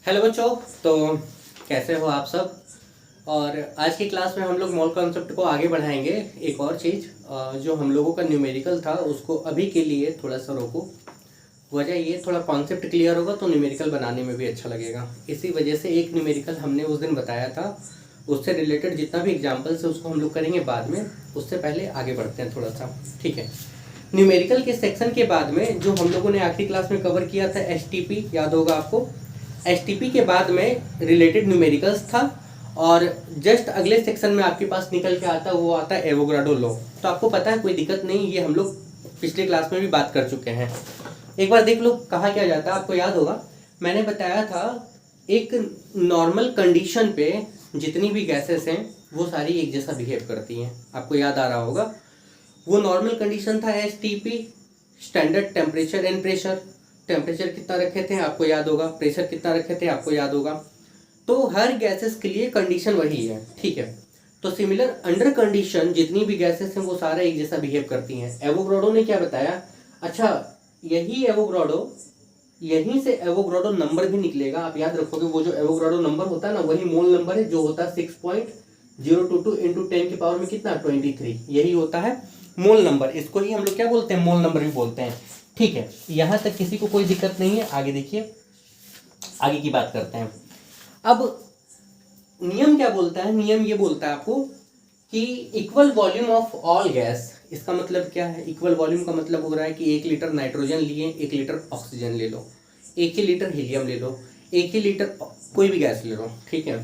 Hello बच्चों। तो कैसे हो आप सब। और आज की क्लास में हम लोग मोल कॉन्सेप्ट को आगे बढ़ाएंगे। एक और चीज़ जो हम लोगों का न्यूमेरिकल था उसको अभी के लिए थोड़ा सा रोको। वजह ये थोड़ा कॉन्सेप्ट क्लियर होगा तो न्यूमेरिकल बनाने में भी अच्छा लगेगा। इसी वजह से एक न्यूमेरिकल हमने उस दिन बताया था, उससे रिलेटेड जितना भी एग्जाम्पल्स है उसको हम लोग करेंगे बाद में। उससे पहले आगे बढ़ते हैं थोड़ा सा, ठीक है। न्यूमेरिकल के सेक्शन के बाद में जो हम लोगों ने आखिरी क्लास में कवर किया था एसटीपी, याद होगा आपको। एसटीपी के बाद में रिलेटेड न्यूमेरिकल्स था और जस्ट अगले सेक्शन में आपके पास निकल के आता वो आता है एवोगाड्रो लॉ। तो आपको पता है, कोई दिक्कत नहीं, ये हम लोग पिछले क्लास में भी बात कर चुके हैं। एक बार देख लो कहा क्या जाता है, आपको याद होगा मैंने बताया था एक नॉर्मल कंडीशन पे जितनी भी गैसेस हैं वो सारी एक जैसा बिहेव करती हैं। आपको याद आ रहा होगा वो नॉर्मल कंडीशन था STP, standard temperature and pressure. Temperature कितना रखे थे आपको याद होगा, प्रेशर कितना रखे थे आपको याद होगा। तो हर गैसेस के लिए कंडीशन वही है, ठीक है। तो सिमिलर अंडर कंडीशन जितनी भी गैसेस हैं वो सारा एक जैसा बिहेव करती हैं। एवोगाड्रो ने क्या बताया, अच्छा यही एवोगाड्रो, यहीं से एवोगाड्रो नंबर भी निकलेगा। आप याद रखोगे वो जो एवोगाड्रो नंबर होता है ना वही मोल नंबर है, जो होता है 6.022 इंटू 10 की पावर में कितना 23, यही होता है मोल नंबर। इसको ही हम लोग क्या बोलते हैं, मोल नंबर भी बोलते हैं, ठीक है। यहां तक किसी को कोई दिक्कत नहीं है। आगे देखिए, आगे की बात करते हैं। अब नियम क्या बोलता है, नियम ये बोलता है आपको कि equal volume of all gas. इसका मतलब क्या है, इक्वल वॉल्यूम का मतलब हो रहा है कि 1 लीटर नाइट्रोजन लिए 1 लीटर ऑक्सीजन ले लो, 1 ही लीटर हीलियम ले लो, 1 ही लीटर कोई भी गैस ले लो, ठीक है।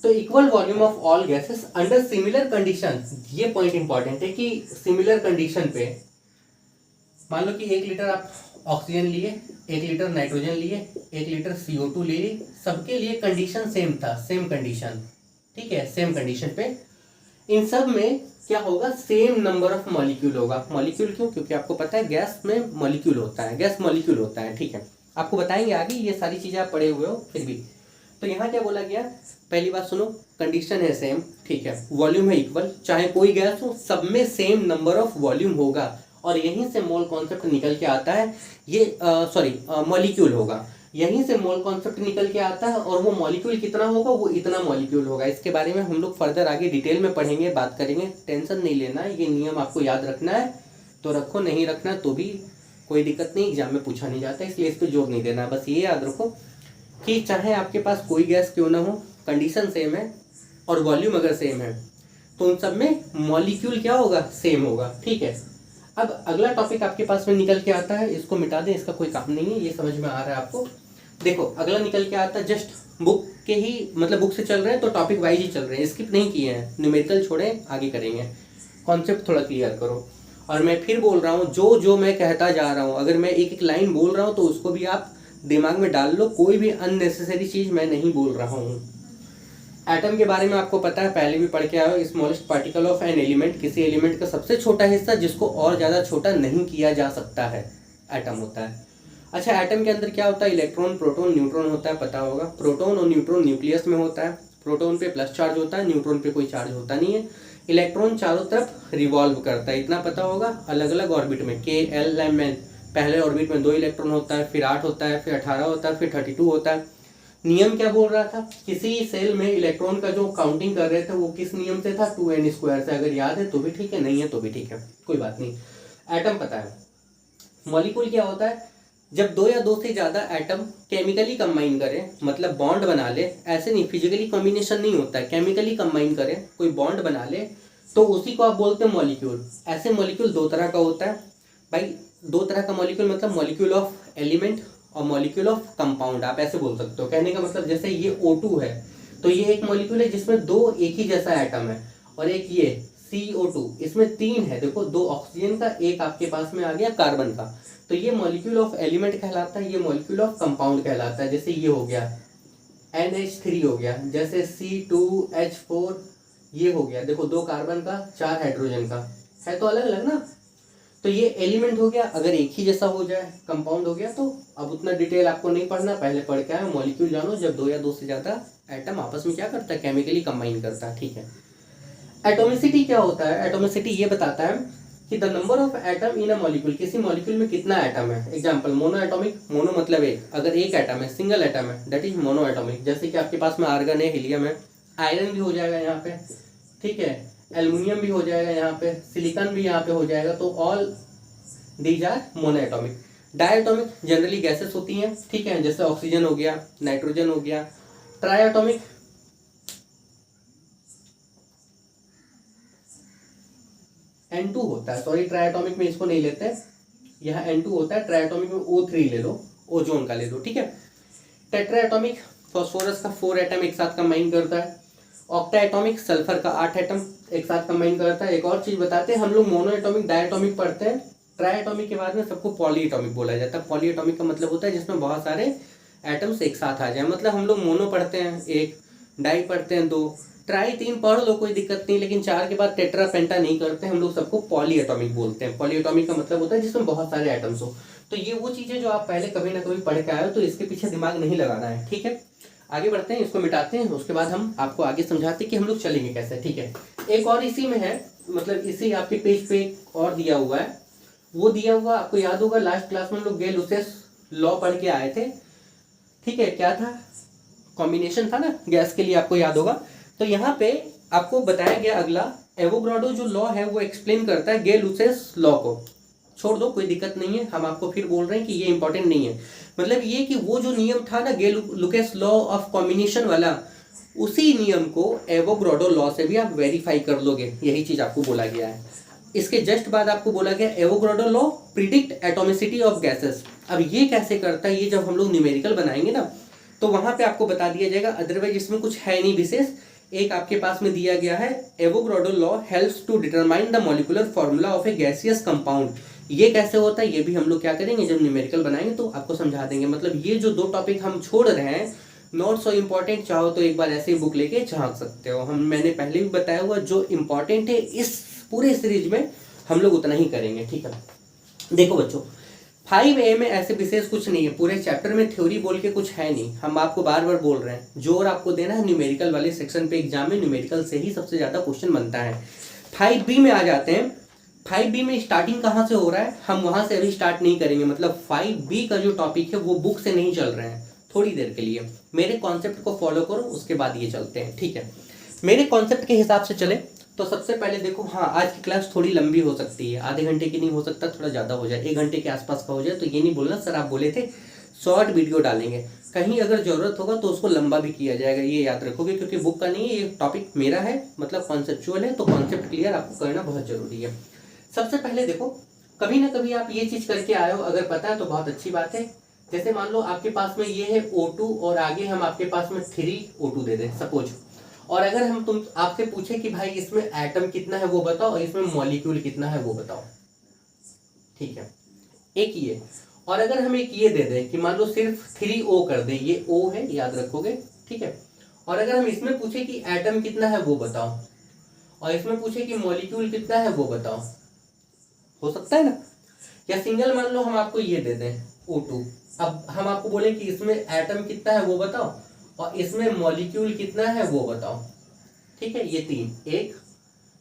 तो equal volume of all gases under similar condition, ये पॉइंट इंपॉर्टेंट है कि सिमिलर कंडीशन पे मान लो कि 1 लीटर आप ऑक्सीजन लिए, 1 लीटर नाइट्रोजन लिए, 1 लीटर CO2 ले लिए, सबके लिए कंडीशन सेम था, सेम कंडीशन, ठीक है। सेम कंडीशन पे इन सब में क्या होगा, सेम नंबर ऑफ मॉलिक्यूल होगा। मॉलिक्यूल क्यों, क्योंकि आपको पता है गैस में मॉलिक्यूल होता है, गैस मॉलिक्यूल होता है, ठीक है। आपको बताएंगे आगे, ये सारी चीजें आप पढ़े हुए हो फिर भी। तो यहाँ क्या बोला गया, पहली बात सुनो, कंडीशन है सेम, ठीक है। वॉल्यूम है इक्वल, चाहे कोई गैस हो सब में सेम नंबर ऑफ वॉल्यूम होगा। और यहीं से मोल कॉन्सेप्ट निकल के आता है, ये मॉलिक्यूल होगा, यहीं से मोल कॉन्सेप्ट निकल के आता है। और वो मॉलिक्यूल कितना होगा, वो इतना मॉलिक्यूल होगा। इसके बारे में हम लोग फर्दर आगे डिटेल में पढ़ेंगे, बात करेंगे, टेंशन नहीं लेना है। ये नियम आपको याद रखना है तो रखो, नहीं रखना तो भी कोई दिक्कत नहीं, एग्जाम में पूछा नहीं जाता, इसलिए इस पर जोर नहीं देना। बस ये याद रखो कि चाहे आपके पास कोई गैस क्यों ना हो, कंडीशन सेम है और वॉल्यूम अगर सेम है तो उन सब में मॉलिक्यूल क्या होगा, सेम होगा, ठीक है। अब अगला टॉपिक आपके पास में निकल के आता है, इसको मिटा दें, इसका कोई काम नहीं है, ये समझ में आ रहा है आपको। देखो अगला निकल के आता है, जस्ट बुक के ही मतलब बुक से चल रहे हैं तो टॉपिक वाइज ही चल रहे हैं, स्किप नहीं किए हैं। न्यूमेरिकल छोड़ें, आगे करेंगे। कॉन्सेप्ट थोड़ा क्लियर करो। और मैं फिर बोल रहा हूँ, जो जो मैं कहता जा रहा हूँ, अगर मैं एक एक लाइन बोल रहा हूँ तो उसको भी आप दिमाग में डाल लो, कोई भी अननेसेसरी चीज मैं नहीं बोल रहा हूँ। एटम के बारे में आपको पता है, पहले भी पढ़ के आए हो, smallest particle of an element, किसी एलिमेंट का सबसे छोटा हिस्सा जिसको और ज्यादा छोटा नहीं किया जा सकता है, एटम होता है। अच्छा, एटम के अंदर क्या होता है, इलेक्ट्रॉन प्रोटॉन न्यूट्रॉन होता है, पता होगा। प्रोटॉन और न्यूट्रॉन न्यूक्लियस में होता है, प्रोटॉन पे प्लस चार्ज होता है, न्यूट्रॉन पे कोई चार्ज होता नहीं है। इलेक्ट्रॉन चारों तरफ रिवॉल्व करता है, इतना पता होगा, अलग अलग ऑर्बिट में, KLMN। पहले ऑर्बिट में 2 इलेक्ट्रॉन होता है, फिर 8 होता है, फिर 18 होता है, फिर 32 होता है। नियम क्या बोल रहा था, किसी सेल में इलेक्ट्रॉन का जो काउंटिंग कर रहे थे वो किस नियम से था, 2n² से। अगर याद है तो भी ठीक है, नहीं है तो भी ठीक है, कोई बात नहीं। एटम पता है। मॉलिक्यूल क्या होता है, जब 2 या 2 से ज्यादा एटम केमिकली कंबाइन करें, मतलब बॉन्ड बना ले, ऐसे नहीं फिजिकली कॉम्बिनेशन नहीं होता है, केमिकली कंबाइन करें, कोई बॉन्ड बना ले तो उसी को आप बोलते हैं मॉलिक्यूल। ऐसे मॉलिक्यूल 2 तरह का होता है भाई, 2 तरह का मॉलिक्यूल, मतलब मॉलिक्यूल ऑफ एलिमेंट और मॉलिक्यूल ऑफ कंपाउंड, आप ऐसे बोल सकते हो। कहने का मतलब जैसे ये O2 है तो ये एक मॉलिक्यूल है जिसमें 2 एक ही जैसा एटम है, और एक ये CO2, इसमें 3 है। देखो 2 ऑक्सीजन का, एक आपके पास में आ गया कार्बन का, तो ये मॉलिक्यूल ऑफ एलिमेंट कहलाता है, ये मॉलिक्यूल ऑफ कंपाउंड कहलाता है। जैसे ये हो गया NH3 हो गया, जैसे C2H4 ये हो गया, देखो 2 कार्बन का 4 हाइड्रोजन का है, तो अलग अलग ना। तो ये एलिमेंट हो गया, अगर एक ही जैसा हो जाए कंपाउंड हो गया। तो अब उतना डिटेल आपको नहीं पढ़ना, पहले पढ़ के आए, मॉलिक्यूल जानो जब 2 या 2 से ज्यादा एटम आपस में क्या करता है, केमिकली कंबाइन करता है, ठीक है। एटोमिसिटी क्या होता है, एटोमिसिटी ये बताता है कि the number of atom in a molecule, किसी मॉलिक्यूल में कितना एटम है। एग्जांपल मोनो एटॉमिक, मोनो मतलब एक, अगर एक एटम है, सिंगल एटम है, दैट इज मोनो एटॉमिक। जैसे कि आपके पास में आर्गन है, हीलियम है, आयरन भी हो जाएगा यहाँ पे, ठीक है, एल्युमिनियम भी हो जाएगा यहाँ पे, सिलिकॉन भी यहाँ पे हो जाएगा, तो all these are monoatomic. Diatomic generally gases होती हैं, ठीक है, जैसे ऑक्सीजन हो गया, नाइट्रोजन हो गया। ट्राइएटॉमिक N2 होता है, सॉरी ट्राइएटॉमिक में इसको नहीं लेते, यह N2 होता है। ट्राइएटॉमिक में O3 ले लो, ओजोन का ले लो, ठीक है। टेट्राएटॉमिक फॉस्फोरस का 4 एटम एक साथ कंबाइन करता है। ऑक्टाएटॉमिक सल्फर का 8 एटम एक साथ कंबाइन करता है। एक और चीज बताते हैं, हम लोग मोनो एटॉमिक, डायटॉमिक पढ़ते हैं, ट्राइएटॉमिक के बाद में सबको पॉलीएटॉमिक बोला जाता है। पॉलीएटॉमिक का मतलब होता है जिसमें बहुत सारे एटम्स एक साथ आ जाए। मतलब हम लोग मोनो पढ़ते हैं एक, डाई पढ़ते हैं 2, ट्राई 3 पढ़ लो कोई दिक्कत नहीं, लेकिन 4 के बाद टेट्रा पेंटा नहीं करते, हम लोग सबको पॉलीएटॉमिक बोलते हैं। पॉलीएटॉमिक का मतलब होता है जिसमें बहुत सारे एटम्स हो। तो ये वो चीजें जो आप पहले कभी ना कभी पढ़ के आए हो, तो इसके पीछे दिमाग नहीं लगाना है, ठीक है। आगे बढ़ते हैं, इसको मिटाते हैं, उसके बाद हम आपको आगे समझाते हैं कि हम लोग चलेंगे कैसे, ठीक है। एक और इसी में है, मतलब इसी आपके पेज पे और दिया हुआ है, वो दिया हुआ आपको याद होगा, लास्ट क्लास में हम लोग गैस-लूसेस लॉ पढ़ के आए थे, ठीक है। क्या था, कॉम्बिनेशन था ना गैस के लिए, आपको याद होगा। तो यहाँ पे आपको बताया गया अगला, एवोगाड्रो जो लॉ है वो एक्सप्लेन करता है गैस-लूसेस लॉ को। छोड़ दो, कोई दिक्कत नहीं है, हम आपको फिर बोल रहे हैं कि ये इंपॉर्टेंट नहीं है। मतलब ये कि वो जो नियम था ना गैस-लूसेस लॉ ऑफ कॉम्बिनेशन वाला, उसी नियम को एवोगाड्रो लॉ से भी आप वेरीफाई कर लोगे, यही चीज आपको बोला गया है। इसके जस्ट बाद आपको बोला गया Avogadro law predict atomicity of gases. अब ये कैसे करता है, ये जब हम लोग न्यूमेरिकल बनाएंगे ना, तो वहां पे आपको बता दिया जाएगा, अदरवाइज इसमें कुछ है नहीं विशेष। एक आपके पास में दिया गया है, Avogadro law helps to determine the molecular formula of a gaseous compound. ये कैसे होता है, ये भी हम लोग क्या करेंगे, जब न्यूमेरिकल बनाएंगे तो आपको समझा देंगे। मतलब ये जो 2 टॉपिक हम छोड़ रहे हैं, नॉट सो इम्पॉर्टेंट, चाहो तो एक बार ऐसे ही बुक लेके झांक सकते हो। मैंने पहले भी बताया हुआ, जो इम्पोर्टेंट है इस पूरे सीरीज में हम लोग उतना ही करेंगे, ठीक है। देखो बच्चों, 5A में ऐसे विशेष कुछ नहीं है, पूरे चैप्टर में थ्योरी बोल के कुछ है नहीं। हम आपको बार बार बोल रहे हैं, जोर आपको देना है न्यूमेरिकल वाले सेक्शन पे, एग्जाम में न्यूमेरिकल से ही सबसे ज्यादा क्वेश्चन बनता है। 5B में आ जाते हैं। 5B में स्टार्टिंग कहाँ से हो रहा है, हम वहां से अभी स्टार्ट नहीं करेंगे। मतलब 5B का जो टॉपिक है वो बुक से नहीं चल रहे हैं, थोड़ी देर के लिए मेरे कॉन्सेप्ट को फॉलो करो, उसके बाद ये चलते हैं, ठीक है। मेरे कॉन्सेप्ट के हिसाब से चले तो सबसे पहले देखो, हाँ आज की क्लास थोड़ी लंबी हो सकती है, आधे घंटे की नहीं हो सकता, थोड़ा ज़्यादा हो जाए, 1 घंटे के आसपास का हो जाए, तो ये नहीं बोलना सर आप बोले थे शॉर्ट वीडियो डालेंगे। कहीं अगर ज़रूरत होगा तो उसको लंबा भी किया जाएगा, ये याद रखोगे, क्योंकि बुक का नहीं है, ये टॉपिक मेरा है, मतलब कॉन्सेप्चुअल है, तो कॉन्सेप्ट क्लियर आपको करना बहुत जरूरी है। सबसे पहले देखो, कभी ना कभी आप ये चीज़ करके आए हो, अगर पता है तो बहुत अच्छी बात है। जैसे मान लो आपके पास में ये है O2 और आगे हम आपके पास में 3O2 दे दें सपोज, और अगर हम तुम आपसे पूछे कि भाई इसमें एटम कितना है वो बताओ और इसमें मॉलिक्यूल कितना है वो बताओ, ठीक है, एक ये। और अगर हम एक ये दे दें कि मान लो सिर्फ 3O कर दें, ये O है, याद रखोगे, ठीक है। और अगर हम इसमें पूछे कि एटम कितना है वो बताओ, और इसमें पूछे कि मॉलिक्यूल कितना है वो बताओ, हो सकता है ना। या सिंगल मान लो हम आपको ये दे दें O2, अब हम आपको बोले कि इसमें एटम कितना है वो बताओ और इसमें मॉलिक्यूल कितना है वो बताओ, ठीक है। ये 3, एक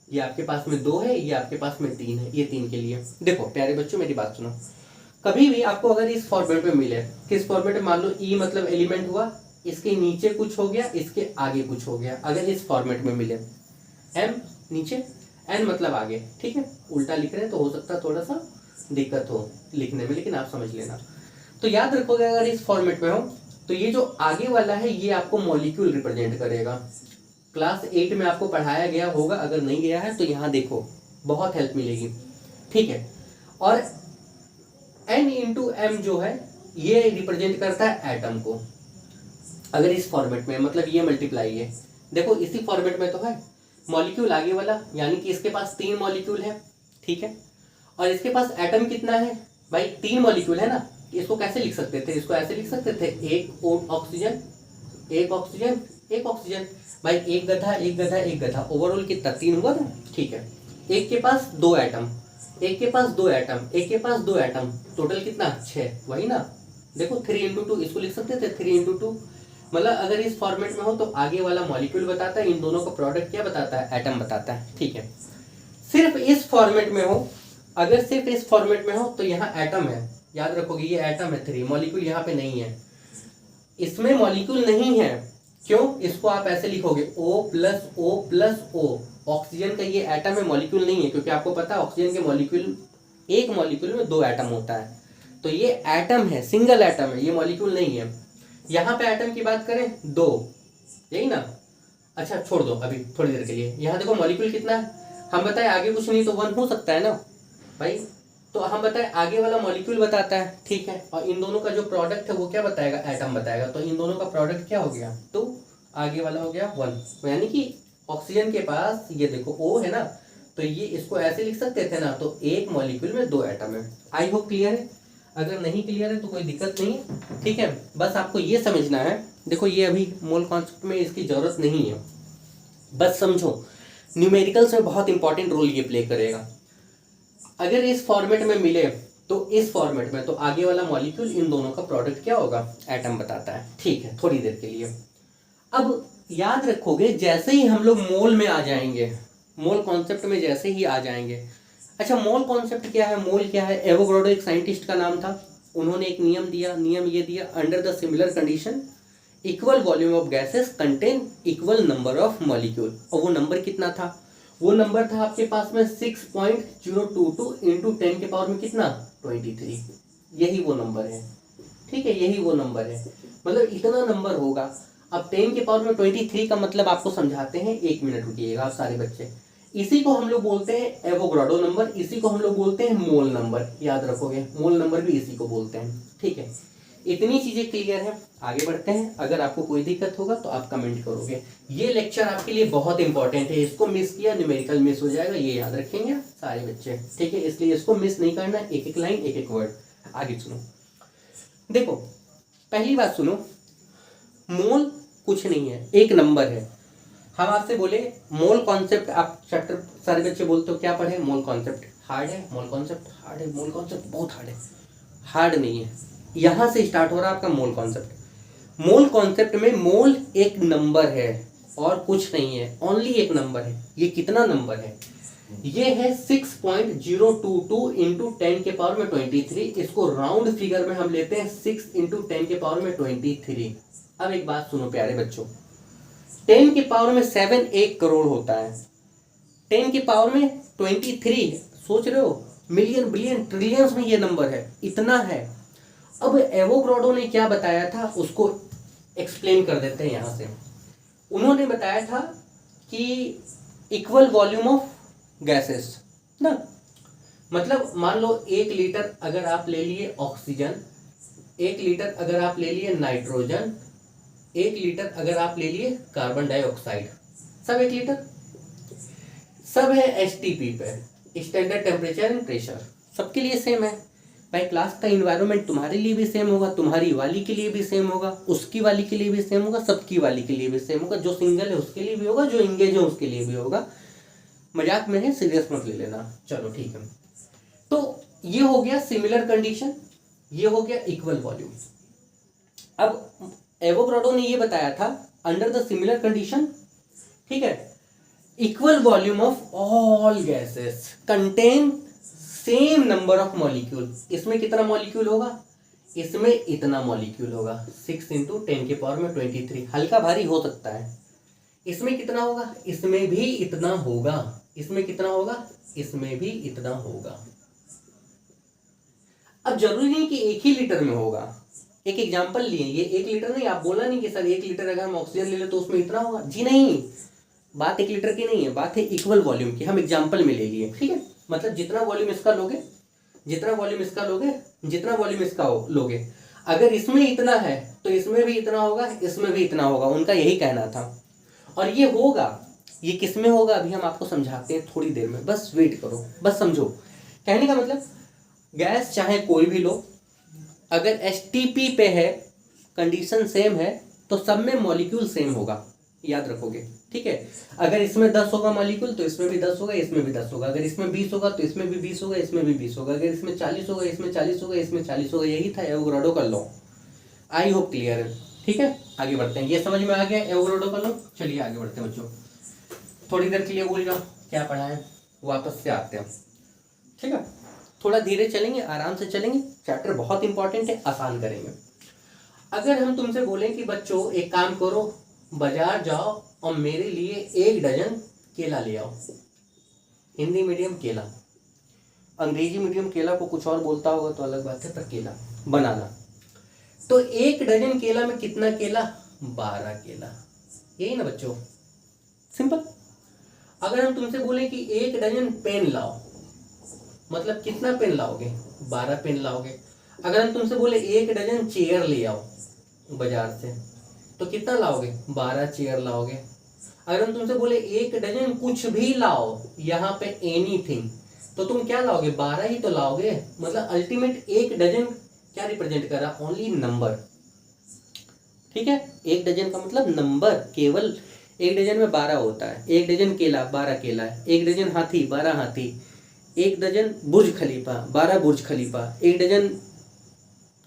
ये आपके पास में 2 है, ये आपके पास में 3 है, ये 3 के लिए। देखो प्यारे बच्चों मेरी बात सुनो, कभी भी आपको अगर इस फॉर्मेट में मिले, किस फॉर्मेट में, मान लो E मतलब एलिमेंट हुआ, इसके नीचे कुछ हो गया, इसके आगे कुछ हो गया, अगर इस फॉर्मेट में मिले, M नीचे N मतलब आगे, ठीक है। उल्टा लिख रहे हैं तो हो सकता है थोड़ा सा दिक्कत हो लिखने में, लेकिन आप समझ लेना। तो याद रखोगे अगर इस फॉर्मेट में हो तो ये जो आगे वाला है ये आपको मॉलिक्यूल रिप्रेजेंट करेगा। क्लास 8 में आपको पढ़ाया गया होगा, अगर नहीं गया है तो यहाँ देखो, बहुत हेल्प मिलेगी, ठीक है। और N इंटू M जो है ये रिप्रेजेंट करता है एटम को, अगर इस फॉर्मेट में, मतलब ये मल्टीप्लाई है, देखो इसी फॉर्मेट में तो है। मॉलिक्यूल आगे वाला, यानी कि इसके पास 3 मॉलिक्यूल है, ठीक है। और इसके पास एटम कितना है भाई, 3 मॉलिक्यूल है ना। इसको कैसे लिख सकते थे, इसको ऐसे लिख सकते थे, एक ऑक्सीजन, एक ऑक्सीजन, एक ऑक्सीजन, भाई एक गधा एक गधा एक गधा, ओवरऑल कितना 3 हुआ ना, ठीक है। एक के पास 2 एटम, एक के पास 2 एटम, एक के पास 2 एटम, टोटल कितना 6, वही ना। देखो 3 × 2 इसको लिख सकते थे, 3 × 2, मतलब अगर इस फॉर्मेट में हो तो आगे वाला मॉलिक्यूल बताता है, इन दोनों का प्रोडक्ट क्या बताता है, एटम बताता है, ठीक है। सिर्फ इस फॉर्मेट में हो अगर सिर्फ इस फॉर्मेट में हो तो यहाँ एटम है, याद रखोगे ये एटम है 3, मॉलिक्यूल यहाँ पे नहीं है, इसमें मॉलिक्यूल नहीं है। क्यों? इसको आप ऐसे लिखोगे O plus O plus O। Oxygen का ये एटम है, मॉलिक्यूल नहीं है, क्योंकि आपको पता है ऑक्सीजन के मॉलिक्यूल, एक मॉलिक्यूल में 2 एटम होता है, तो ये एटम है, सिंगल एटम है, ये मॉलिक्यूल नहीं है। यहाँ पे एटम की बात करें 2, यही ना। अच्छा छोड़ दो अभी थोड़ी देर के लिए, यहाँ देखो मॉलिक्यूल कितना है, हम बताएं आगे कुछ नहीं तो 1 हो सकता है ना भाई, तो हम बताएं आगे वाला मॉलिक्यूल बताता है, ठीक है, और इन दोनों का जो प्रोडक्ट है वो क्या बताएगा, एटम बताएगा, तो इन दोनों का प्रोडक्ट क्या हो गया 2, आगे वाला हो गया 1। यानी कि ऑक्सीजन के पास ये देखो O है ना, तो ये इसको ऐसे लिख सकते थे ना, तो एक मॉलिक्यूल में 2 एटम है। आई होप क्लियर है, अगर नहीं क्लियर है तो कोई दिक्कत नहीं है, ठीक है, बस आपको ये समझना है। देखो ये अभी मोल कॉन्सेप्ट में इसकी जरूरत नहीं है, बस समझो न्यूमेरिकल्स में बहुत इंपॉर्टेंट रोल ये प्ले करेगा। अगर इस फॉर्मेट में मिले तो इस फॉर्मेट में, तो आगे वाला मॉलिक्यूल इन दोनों का प्रोडक्ट क्या होगा, एटम बताता है, ठीक है, थोड़ी देर के लिए। अब याद रखोगे जैसे ही हम लोग मोल में आ जाएंगे, मोल कॉन्सेप्ट में जैसे ही आ जाएंगे, अच्छा मोल कॉन्सेप्ट क्या है, मोल क्या है, एवोगाड्रो एक साइंटिस्ट का नाम था, उन्होंने एक नियम दिया, नियम ये दिया, under the similar condition equal volume of gases contain equal number of molecule. और वो नंबर कितना था, वो नंबर था आपके पास में 6.022 इंटू 10 के पावर में कितना 23, यही वो नंबर है, ठीक है, यही वो नंबर है, मतलब इतना नंबर होगा। अब 10 के पावर में 23 का मतलब आपको समझाते हैं, 1 मिनट रुकिएगा आप सारे बच्चे। इसी को हम लोग बोलते हैं एवोगाड्रो नंबर, इसी को हम लोग बोलते हैं मोल नंबर, याद रखोगे मोल नंबर भी इसी को बोलते हैं, ठीक है। इतनी चीजें क्लियर है, आगे बढ़ते हैं। अगर आपको कोई दिक्कत होगा तो आप कमेंट करोगे। ये लेक्चर आपके लिए बहुत इंपॉर्टेंट है, इसको मिस किया न्यूमेरिकल मिस हो जाएगा, ये याद रखेंगे सारे बच्चे, ठीक है, इसलिए इसको मिस नहीं करना, एक एक लाइन एक एक वर्ड। आगे सुनो, देखो पहली बात सुनो, मोल कुछ नहीं है, एक नंबर है। हम आपसे बोले मोल कॉन्सेप्ट, आप चैप्टर सारे बच्चे बोलते हो क्या पढ़े, मोल कॉन्सेप्ट हार्ड है, मोल कॉन्सेप्ट हार्ड है, मोल कॉन्सेप्ट बहुत हार्ड है, हार्ड नहीं है, यहां से स्टार्ट हो रहा है आपका मोल कॉन्सेप्ट। मोल कॉन्सेप्ट में मोल एक नंबर है और कुछ नहीं है, ओनली एक नंबर है। ये कितना नंबर है, ये है 6.022 इंटू 10 के पावर में 23, इसको राउंड फिगर में हम लेते हैं 6 इंटू 10 के पावर में 23। अब एक बात सुनो प्यारे बच्चों, 10 के पावर में 7 1 करोड़ होता है, 10 के पावर में 23, सोच रहे हो मिलियन बिलियन ट्रिलियंस में ये नंबर है, इतना है। अब एवोगाड्रो ने क्या बताया था उसको एक्सप्लेन कर देते हैं यहां से। उन्होंने बताया था कि इक्वल वॉल्यूम ऑफ गैसेस ना, मतलब मान लो 1 लीटर अगर आप ले लिए ऑक्सीजन, 1 लीटर अगर आप ले लिए नाइट्रोजन, 1 लीटर अगर आप ले लिए कार्बन डाइऑक्साइड, सब 1 लीटर, सब है एसटीपी पे, स्टैंडर्ड टेम्परेचर एंड प्रेशर, सबके लिए सेम है भाई। क्लास का इन्वायरमेंट तुम्हारे लिए भी सेम होगा, तुम्हारी वाली के लिए भी सेम होगा, उसकी वाली के लिए भी सेम होगा, सबकी वाली के लिए भी सेम होगा, जो सिंगल है उसके लिए भी होगा, जो इंगेज है उसके लिए भी होगा। मजाक में है, सीरियस मत ले लेना, चलो ठीक है। तो ये हो गया सिमिलर कंडीशन, ये हो गया इक्वल वॉल्यूम। अब एवोगाड्रो ने ये बताया था अंडर द सिमिलर कंडीशन, ठीक है, equal volume of all gases contain same number of molecule. इसमें कितना मॉलिक्यूल होगा, इसमें इतना मॉलिक्यूल होगा, 6 इंटू 10 के पावर में 23, हल्का भारी हो सकता है। इसमें कितना होगा, इसमें भी इतना होगा, इसमें कितना होगा, इसमें भी इतना होगा। अब जरूरी नहीं कि एक ही लीटर में होगा, एक एग्जांपल लिए, ये 1 लीटर नहीं, आप बोला नहीं कि सर 1 लीटर अगर हम ऑक्सीजन ले ले तो उसमें इतना होगा, जी नहीं, बात 1 लीटर की नहीं है, बात है इक्वल वॉल्यूम की, हम एग्जांपल में ले लिए, ठीक है, मतलब जितना वॉल्यूम इसका लोगे, जितना वॉल्यूम इसका लोगे, जितना वॉल्यूम इसका लोगे, अगर इसमें इतना है तो इसमें भी इतना होगा, इसमें भी इतना होगा, उनका यही कहना था। और ये होगा, ये किस में होगा अभी हम आपको समझाते हैं थोड़ी देर में, बस वेट करो, बस समझो। कहने का मतलब गैस चाहे कोई भी लो, अगर एसटीपी पे है, कंडीशन सेम है, तो सब में मॉलिक्यूल सेम होगा, याद रखोगे, ठीक है। अगर इसमें 10 होगा मॉलिक्यूल तो इसमें भी 10 होगा, इसमें भी 10 होगा, अगर इसमें 20 होगा तो इसमें भी 20 होगा, इसमें भी 20 होगा, अगर इसमें 40 होगा, इसमें 40 होगा, इसमें 40 होगा। यही था एवोगाड्रो का लॉ। आई होप क्लियर है, ठीक है, आगे बढ़ते हैं। ये समझ में आ गया एवोगाड्रो का लॉ, चलिए आगे बढ़ते हैं बच्चों। थोड़ी देर के लिए भूल जाओ क्या पढ़ा है, वापस से आते हैं, ठीक है। थोड़ा धीरे चलेंगे, आराम से चलेंगे, चैप्टर बहुत इंपॉर्टेंट है, आसान करेंगे। अगर हम तुमसे बोलें कि बच्चों एक काम करो, बाजार जाओ और मेरे लिए 1 डजन केला ले आओ। हिंदी मीडियम केला, अंग्रेजी मीडियम केला को कुछ और बोलता होगा तो अलग बात है, पर केला बनाना। तो 1 डजन केला में कितना केला? 12 केला। यही ना बच्चों, सिंपल। अगर हम तुमसे बोले कि 1 डजन पेन लाओ, मतलब कितना पेन लाओगे? 12 पेन लाओगे। अगर हम तुमसे बोले 1 डजन चेयर ले आओ बाजार से, तो कितना लाओगे? 12 चेयर लाओगे। अगर हम तुमसे बोले 1 डजन कुछ भी लाओ, यहाँ पे एनीथिंग, तो तुम क्या लाओगे? 12 ही तो लाओगे। मतलब अल्टीमेट 1 डजन क्या रिप्रेजेंट कर रहा? Only number. ठीक है, 1 डजन का मतलब नंबर, केवल 1 डजन में 12 होता है। 1 डजन केला 12 केला है, 1 डजन हाथी 12 हाथी, 1 डजन बुर्ज खलीफा 12 बुर्ज खलीफा, 1 डजन,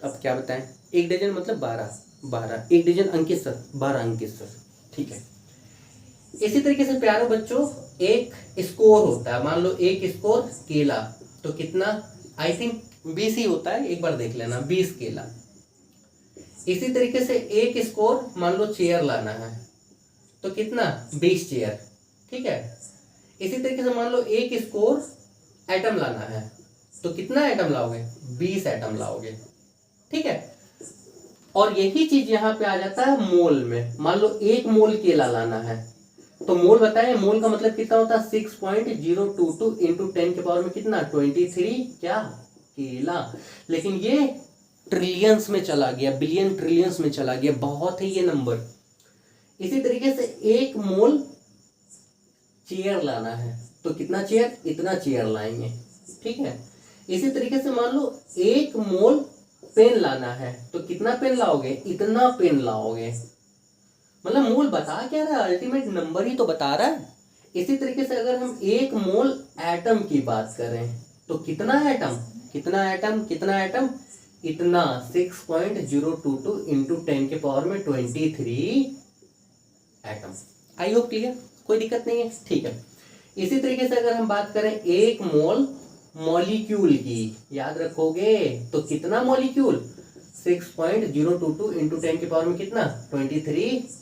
अब क्या बताएं, 1 डजन मतलब 12, 1 डजन अंकित सर 12 अंकित सर। ठीक है, इसी तरीके से प्यारे बच्चों एक स्कोर होता है। मान लो 1 स्कोर केला, तो कितना? आई थिंक 20 ही होता है, एक बार देख लेना, 20 केला। इसी तरीके से 1 स्कोर मान लो चेयर लाना है, तो कितना? 20 चेयर। ठीक है, इसी तरीके से मान लो 1 स्कोर एटम लाना है, तो कितना एटम लाओगे? 20 एटम लाओगे। ठीक है, और यही चीज यहाँ पे आ जाता है मोल में। मान लो 1 मोल केला लाना है, तो मोल बताएं, मोल का मतलब कितना होता है? 6.022 इंटू 10 के पावर में कितना? 23 क्या केला। लेकिन ये ट्रिलियंस में चला गया, बिलियन ट्रिलियंस में चला गया, बहुत है ये नंबर। इसी तरीके से 1 मोल चेयर लाना है, तो कितना चेयर? इतना चेयर लाएंगे। ठीक है, इसी तरीके से मान लो 1 मोल पेन लाना है, तो कितना पेन लाओगे? इतना पेन लाओगे। मतलब मोल बता क्या रहा है? अल्टीमेट नंबर ही तो बता रहा है। इसी तरीके से अगर हम 1 मोल एटम की बात करें, तो कितना एटम? कितना एटम? कितना एटम? इतना 6.022 इंटू 10 के पावर में 23 एटम। आई होप क्लियर, कोई दिक्कत नहीं है। ठीक है, इसी तरीके से अगर हम बात करें 1 मोल मॉलिक्यूल की, याद रखोगे तो कितना मॉलिक्यूल? 6.022 इंटू 10 के पावर में कितना? 23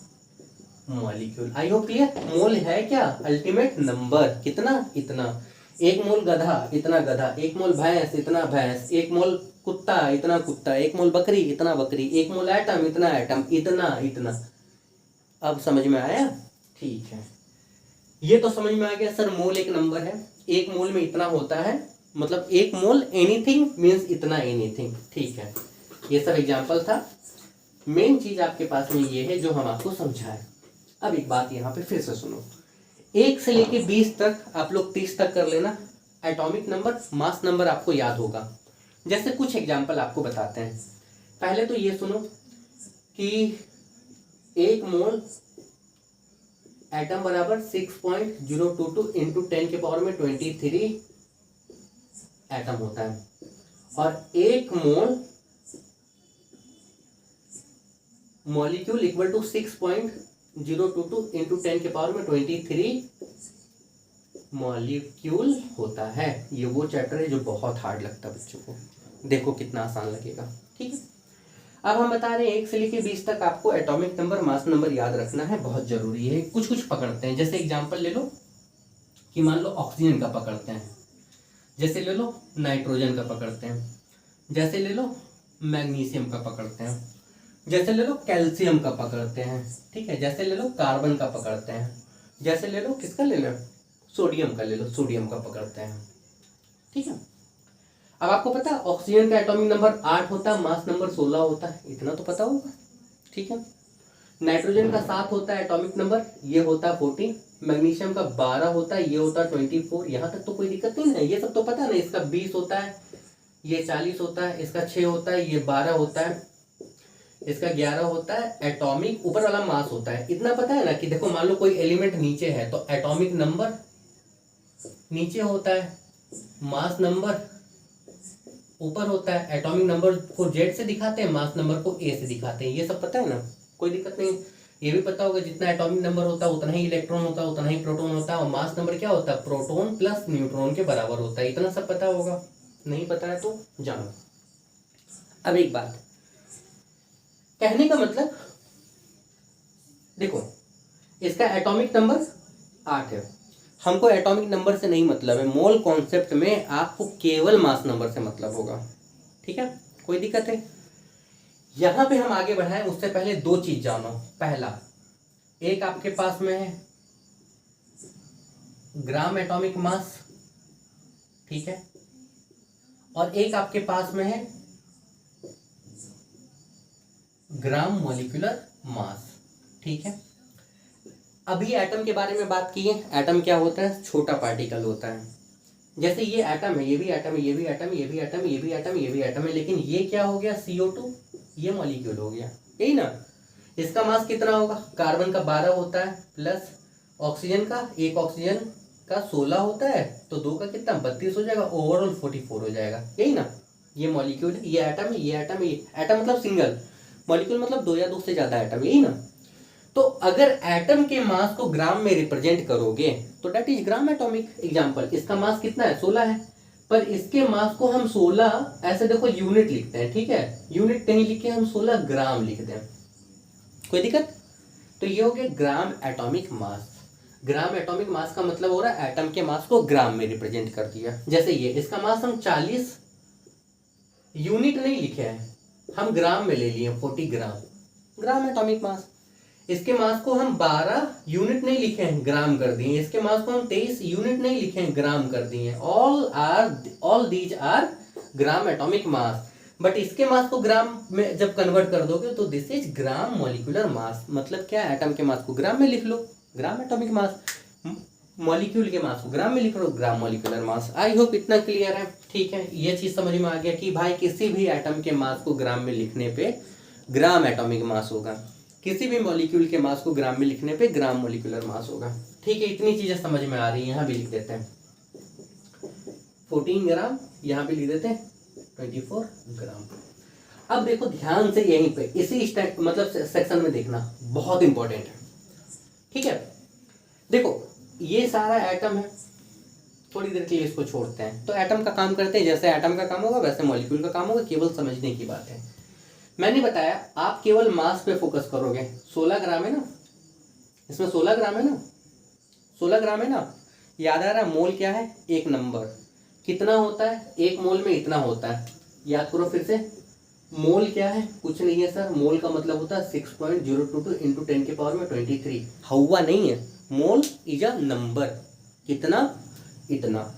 molecule. I hope clear. Mole है क्या? Ultimate number. कितना? इतना। 1 मोल गधा, इतना गधा। 1 मोल भैंस, इतना भैंस। 1 मोल कुत्ता, इतना कुत्ता। 1 मोल बकरी, इतना बकरी। 1 मोल एटम, इतना एटम, इतना इतना। अब समझ में आया? ठीक है, ये तो समझ में आ गया सर, मोल एक नंबर है, 1 मोल में इतना होता है, मतलब 1 मोल एनीथिंग मीन्स इतना एनीथिंग। ठीक है, ये सब एग्जाम्पल था। मेन चीज आपके पास में ये है जो हम आपको समझाए। अब एक बात यहाँ पे फिर से सुनो, 1 से लेके 20 तक आप लोग 30 तक कर लेना। एटॉमिक नंबर, मास नंबर आपको याद होगा। जैसे कुछ एग्जाम्पल आपको बताते हैं। पहले तो ये सुनो कि 1 मोल एटम बराबर 6.022 इंटू 10 के पावर में 23 एटम होता है, और 1 मोल मॉलिक्यूल इक्वल टू 6.022 इंटू 10 के पावर में 23 मॉलिक्यूल होता है। ये वो चैप्टर है जो बहुत हार्ड लगता है बच्चों को, देखो कितना आसान लगेगा। ठीक है, अब हम बता रहे हैं 1 से लेके 20 तक आपको एटॉमिक नंबर, मास नंबर याद रखना है, बहुत जरूरी है। कुछ कुछ पकड़ते हैं, जैसे एग्जांपल ले लो कि मान लो ऑक्सीजन का पकड़ते हैं, जैसे ले लो नाइट्रोजन का पकड़ते हैं, जैसे ले लो मैग्नीशियम का पकड़ते हैं, जैसे ले लो कैल्शियम का पकड़ते हैं। ठीक है, जैसे ले लो कार्बन का पकड़ते हैं, जैसे ले लो किसका ले लो? सोडियम का ले लो, सोडियम का पकड़ते हैं। ठीक है, अब आपको पता है ऑक्सीजन का एटॉमिक नंबर 8 होता है, मास नंबर 16 होता है, इतना तो पता होगा। ठीक है, नाइट्रोजन का 7 होता है एटॉमिक नंबर, ये होता है 14। मैग्नीशियम का 12 होता है, ये होता है 24। यहाँ तक तो कोई दिक्कत नहीं है, ये सब तो पता है ना। इसका 20 होता है, ये 40 होता है, इसका 6 होता है, ये 12 होता है, इसका 11 होता है। एटॉमिक ऊपर वाला मास होता है, इतना पता है ना कि देखो मान लो कोई एलिमेंट नीचे है तो एटॉमिक नंबर नीचे होता है, मास नंबर ऊपर होता है। एटॉमिक नंबर को जेड से दिखाते हैं, मास नंबर को ए से दिखाते हैं, ये सब पता है ना, कोई दिक्कत नहीं। ये भी पता होगा जितना एटॉमिक नंबर होता है उतना ही इलेक्ट्रॉन होता है, उतना ही प्रोटॉन होता है, और मास नंबर क्या होता है? प्रोटॉन प्लस न्यूट्रॉन के बराबर होता है, इतना सब पता होगा। नहीं पता है तो जानो। अब एक बात कहने का मतलब, देखो इसका एटॉमिक नंबर 8 है, हमको एटॉमिक नंबर से नहीं मतलब है, मोल कॉन्सेप्ट में आपको केवल मास नंबर से मतलब होगा, ठीक है, कोई दिक्कत है। यहां पे हम आगे बढ़ाएं उससे पहले दो चीज जानो। पहला, एक आपके पास में है ग्राम एटॉमिक मास, ठीक है, और एक आपके पास में है ग्राम मॉलिक्यूलर मास, ठीक है। अभी एटम के बारे में बात की है, एटम क्या होता है, छोटा पार्टिकल होता है। जैसे ये एटम है, ये भी एटम है, ये भी एटम, ये भी एटम, ये भी एटम, ये भी एटम है, लेकिन ये क्या हो गया, CO2, ये मॉलिक्यूल हो गया, यही ना। इसका मास कितना होगा, कार्बन का 12 होता है प्लस ऑक्सीजन का, एक ऑक्सीजन का 16 होता है, तो 2 का कितना 32 हो जाएगा, ओवरऑल 44 हो जाएगा, यही ना। ये मॉलिक्यूल है, ये एटम है, ये एटम है, ये एटम मतलब सिंगल, मॉलिक्यूल मतलब 2 या 2 से ज्यादा एटम, यही ना। तो अगर एटम के मास को ग्राम में रिप्रेजेंट करोगे तो that is gram atomic. Example, इसका मास कितना है, 16 है, पर इसके मास को हम 16 ऐसे देखो यूनिट लिखते हैं, ठीक है, यूनिट नहीं लिखे हम 16 ग्राम लिखते हैं, कोई दिक्कत। तो ये हो गया ग्राम एटॉमिक मास। ग्राम एटॉमिक मास का मतलब हो रहा है एटम के मास को ग्राम में रिप्रेजेंट कर दिया। जैसे ये इसका मास हम 40 यूनिट नहीं लिखे हैं, हम ग्राम में ले लिए 40 ग्राम, ग्राम एटॉमिक मास। इसके मास को हम 12 यूनिट नहीं लिखे हैं, ग्राम कर दिए। इसके मास को हम 23 यूनिट नहीं लिखे हैं, ग्राम कर दिए। All these are gram atomic mass. But इसके मास को ग्राम में जब कन्वर्ट कर दोगे तो दिस इज ग्राम मॉलिक्यूलर मास। मतलब क्या, एटम के मास को ग्राम में लिख लो, ग्राम एटॉमिक मास, मॉलिक्यूल के मास को ग्राम में लिख लो, gram molecular mass. I hope इतना क्लियर है, ठीक है। ये चीज समझ में आ गया कि भाई किसी भी एटम के मास को ग्राम में लिखने पे ग्राम एटॉमिक मास होगा, किसी भी मॉलिक्यूल के मास को ग्राम में लिखने पे ग्राम मॉलिक्यूलर मास होगा, ठीक है। इतनी चीजें समझ में आ रही है, यहाँ भी लिख देते हैं 14 ग्राम, यहाँ भी लिख देते हैं 24 ग्राम। अब देखो ध्यान से यहीं पे इसी मतलब सेक्शन में देखना, बहुत इंपॉर्टेंट है, ठीक है। देखो ये सारा एटम है, थोड़ी देर के लिए इसको छोड़ते हैं। तो एटम का काम करते हैं, जैसे एटम का काम होगा वैसे मॉलिक्यूल का काम होगा, केवल समझने की बात है। मैंने बताया आप केवल मास पे फोकस करोगे। 16 ग्राम है ना, इसमें 16 ग्राम है ना, 16 ग्राम है ना, याद आ रहा है। मोल क्या है, एक नंबर, कितना होता है, एक मोल में इतना होता है, याद करो फिर से। मोल क्या है, कुछ नहीं है सर, मोल का मतलब होता है 6.022 इंटू 10 के पावर में 23। हवा नहीं है, मोल इज अ नंबर, कितना, इतना।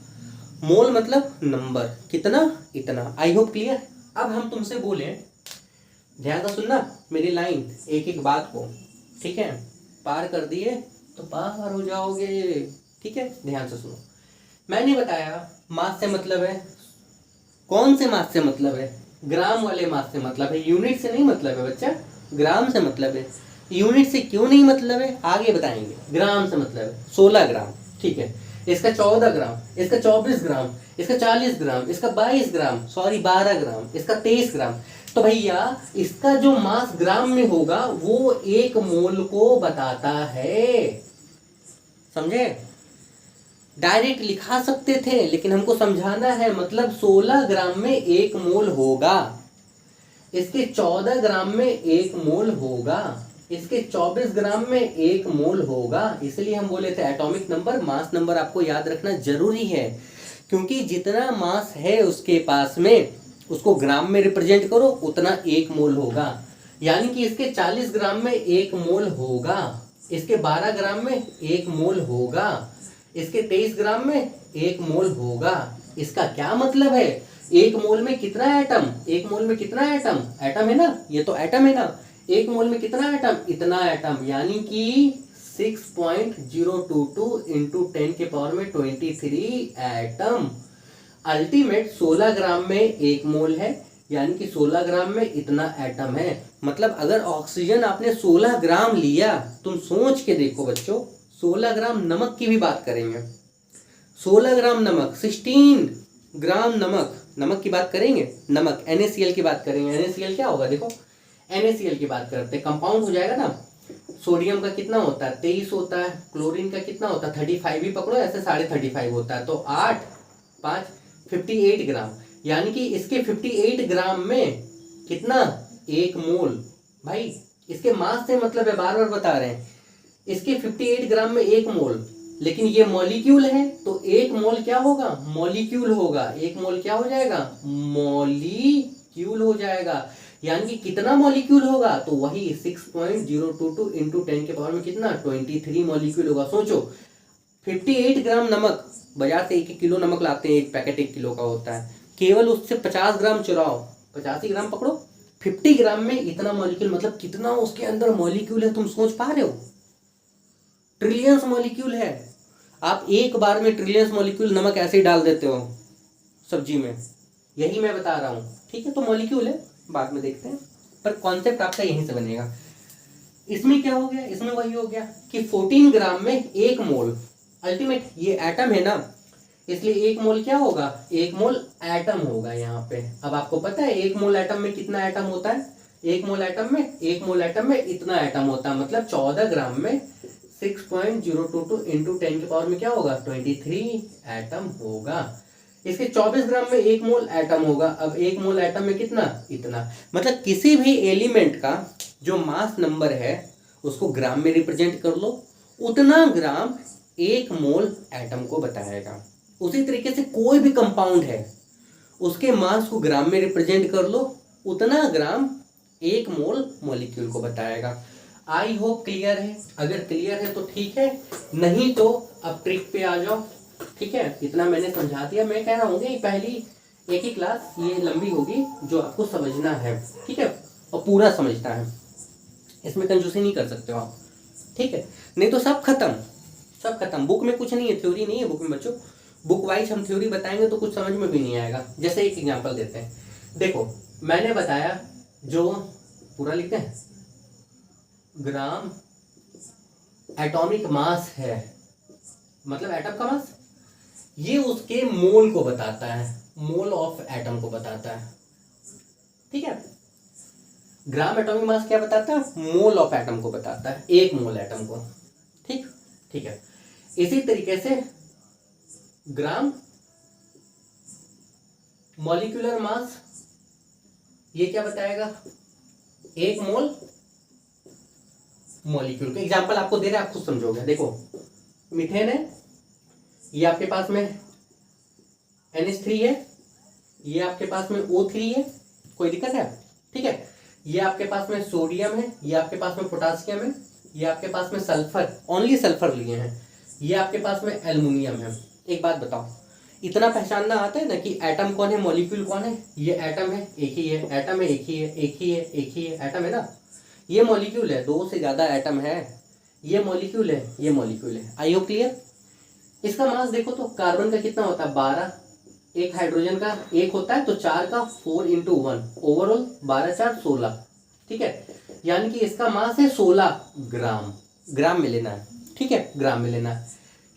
मोल मतलब नंबर, कितना, इतना। आई होप क्लियर। अब हम तुमसे बोले, ध्यान से सुनना मेरी लाइन, एक एक बात को, ठीक है, पार कर दिए तो पार हो जाओगे, ठीक है। ध्यान से सुनो, मैंने बताया मास से मतलब है, कौन से मास से मतलब है, ग्राम वाले मास से मतलब है, यूनिट से नहीं मतलब है बच्चा, ग्राम से मतलब है। यूनिट से क्यों नहीं मतलब है, आगे बताएंगे। ग्राम से मतलब है 16 ग्राम, ठीक है। इसका 14 ग्राम, इसका 24 ग्राम, इसका 40 ग्राम, इसका 22 ग्राम, सॉरी 12 ग्राम, इसका 23 ग्राम। तो भैया इसका जो मास ग्राम में होगा वो एक मोल को बताता है, समझे। डायरेक्ट लिखा सकते थे लेकिन हमको समझाना है, मतलब 16 ग्राम में एक मोल होगा, इसके 14 ग्राम में एक मोल होगा, इसके 24 ग्राम में एक मोल होगा। इसलिए हम बोले थे एटॉमिक नंबर, मास नंबर आपको याद रखना जरूरी है, क्योंकि जितना मास है उसके पास में उसको ग्राम में रिप्रेजेंट करो उतना एक मोल होगा। यानी कि इसके 40 ग्राम में एक मोल होगा, इसके 12 ग्राम में एक मोल होगा, इसके 23 ग्राम में एक मोल होगा। इसका क्या मतलब है, एक मोल में कितना एटम, एक मोल में कितना एटम, एटम है ना, ये तो एटम है ना, एक मोल में कितना एटम, इतना एटम। यानी कि 6.022 इंटू 10 के पावर में 23 एटम। अल्टीमेट 16 ग्राम में एक मोल है, यानी कि 16 ग्राम में इतना एटम है। मतलब अगर ऑक्सीजन आपने 16 ग्राम लिया, तुम सोच के देखो बच्चों, 16 ग्राम नमक की भी बात करेंगे, 16 ग्राम नमक, 16 ग्राम नमक, नमक की बात करेंगे, नमक NaCl की बात करेंगे। NaCl क्या होगा, देखो NaCl की बात करते हैं, कंपाउंड हो जाएगा ना। सोडियम का कितना होता है, 23 होता है, क्लोरीन का कितना होता है 35 ही पकड़ो, ऐसे 35.5 होता है, तो 8 5 58 ग्राम। यानी कि इसके 58 ग्राम में कितना, 1 मोल। भाई इसके मास से मतलब है, बार बार बता रहे हैं, इसके 58 ग्राम में 1 मोल, लेकिन ये मॉलिक्यूल है तो 1 मोल क्या होगा, मॉलिक्यूल होगा। 1 मोल क्या हो जाएगा, मॉलिक्यूल हो जाएगा। यानी कि कितना मॉलिक्यूल होगा, तो वही 6.022 इंटू 10 के पावर में कितना, 23 मॉलिक्यूल होगा। सोचो 58 ग्राम नमक, बाजार से 1 किलो नमक लाते हैं, एक पैकेट 1 किलो का होता है, केवल उससे 50 ग्राम चुराओ, 50 ही ग्राम पकड़ो, 50 ग्राम में इतना मॉलिक्यूल, मतलब कितना उसके अंदर मॉलिक्यूल है, तुम सोच पा रहे हो, ट्रिलियंस मॉलिक्यूल है। आप एक बार में ट्रिलियंस मॉलिक्यूल नमक ऐसे ही डाल देते हो सब्जी में, यही मैं बता रहा हूँ। ठीक है, तो मॉलिक्यूल है, बाद में देखते हैं, पर कॉन्सेप्ट आपका यहीं से बनेगा। इसमें क्या हो गया, इसमें वही हो गया कि 14 ग्राम में 1 मोल, अल्टीमेट ये एटम है ना, इसलिए 1 मोल क्या होगा, 1 मोल एटम होगा यहाँ पे। अब आपको पता है 1 मोल एटम में कितना एटम होता है, 1 मोल एटम में इतना एटम होता है, मतलब 14 ग्राम में 6.022 इंटू 10 के पावर में क्या होगा, 23 एटम होगा। इसके 24 ग्राम में 1 मोल एटम होगा। अब 1 मोल एटम में कितना, इतना, मतलब किसी भी एलिमेंट का जो मास नंबर है उसको ग्राम में रिप्रेजेंट कर लो, उतना ग्राम 1 मोल एटम को बताएगा। उसी तरीके से कोई भी कंपाउंड है उसके मास को ग्राम में रिप्रेजेंट कर लो, उतना ग्राम 1 मोल मॉलिक्यूल को बताएगा। आई होप क्लियर है, अगर क्लियर है तो ठीक है, नहीं तो अब ट्रिक पे आ जाओ। ठीक है, इतना मैंने समझा दिया। मैं कह रहा हूँ कि पहली एक ही क्लास ये लंबी होगी जो आपको समझना है, ठीक है, और पूरा समझना है, इसमें कंजूसी नहीं कर सकते हो आप। ठीक है, नहीं तो सब खत्म, सब खत्म। बुक में कुछ नहीं है, थ्योरी नहीं है बुक में बच्चों। बुक वाइज हम थ्योरी बताएंगे तो कुछ समझ में भी नहीं आएगा। जैसे एक एग्जांपल देते हैं, देखो मैंने बताया जो पूरा लिखते हैं, ग्राम एटॉमिक मास है, मतलब एटम का मास, ये उसके मोल को बताता है, मोल ऑफ एटम को बताता है। ठीक है, ग्राम एटॉमिक मास क्या बताता है, मोल ऑफ एटम को बताता है, 1 मोल एटम को। ठीक, ठीक है, इसी तरीके से ग्राम मॉलिक्यूलर मास ये क्या बताएगा, 1 मोल मॉलिक्यूल का। एग्जांपल आपको दे रहे हैं, आप खुद समझोगे। देखो मीथेन है, ये आपके पास में NH3 है, ये आपके पास में O3 है, कोई दिक्कत है। ठीक है, ये आपके पास में सोडियम है, ये आपके पास में पोटासियम है, ये आपके पास में सल्फर, ओनली सल्फर लिए हैं, ये आपके पास में एल्युमिनियम है। एक बात बताओ, इतना पहचानना आता है ना कि एटम कौन है, मॉलिक्यूल कौन है। ये एटम है, एक ही है, एटम है, एक ही है, एक ही है, एक ही है, एटम है ना। ये मॉलिक्यूल है, 2 से ज्यादा एटम है, ये मॉलिक्यूल है, ये मॉलिक्यूल है। आई होप क्लियर। इसका मास देखो तो कार्बन का कितना होता है, 12, एक हाइड्रोजन का 1 होता है, तो 4 का 4 इंटू 1, ओवरऑल 12 4 16। ठीक है, यानी कि इसका मास है 16 ग्राम, ग्राम में लेना है। ठीक है, ग्राम में लेना है,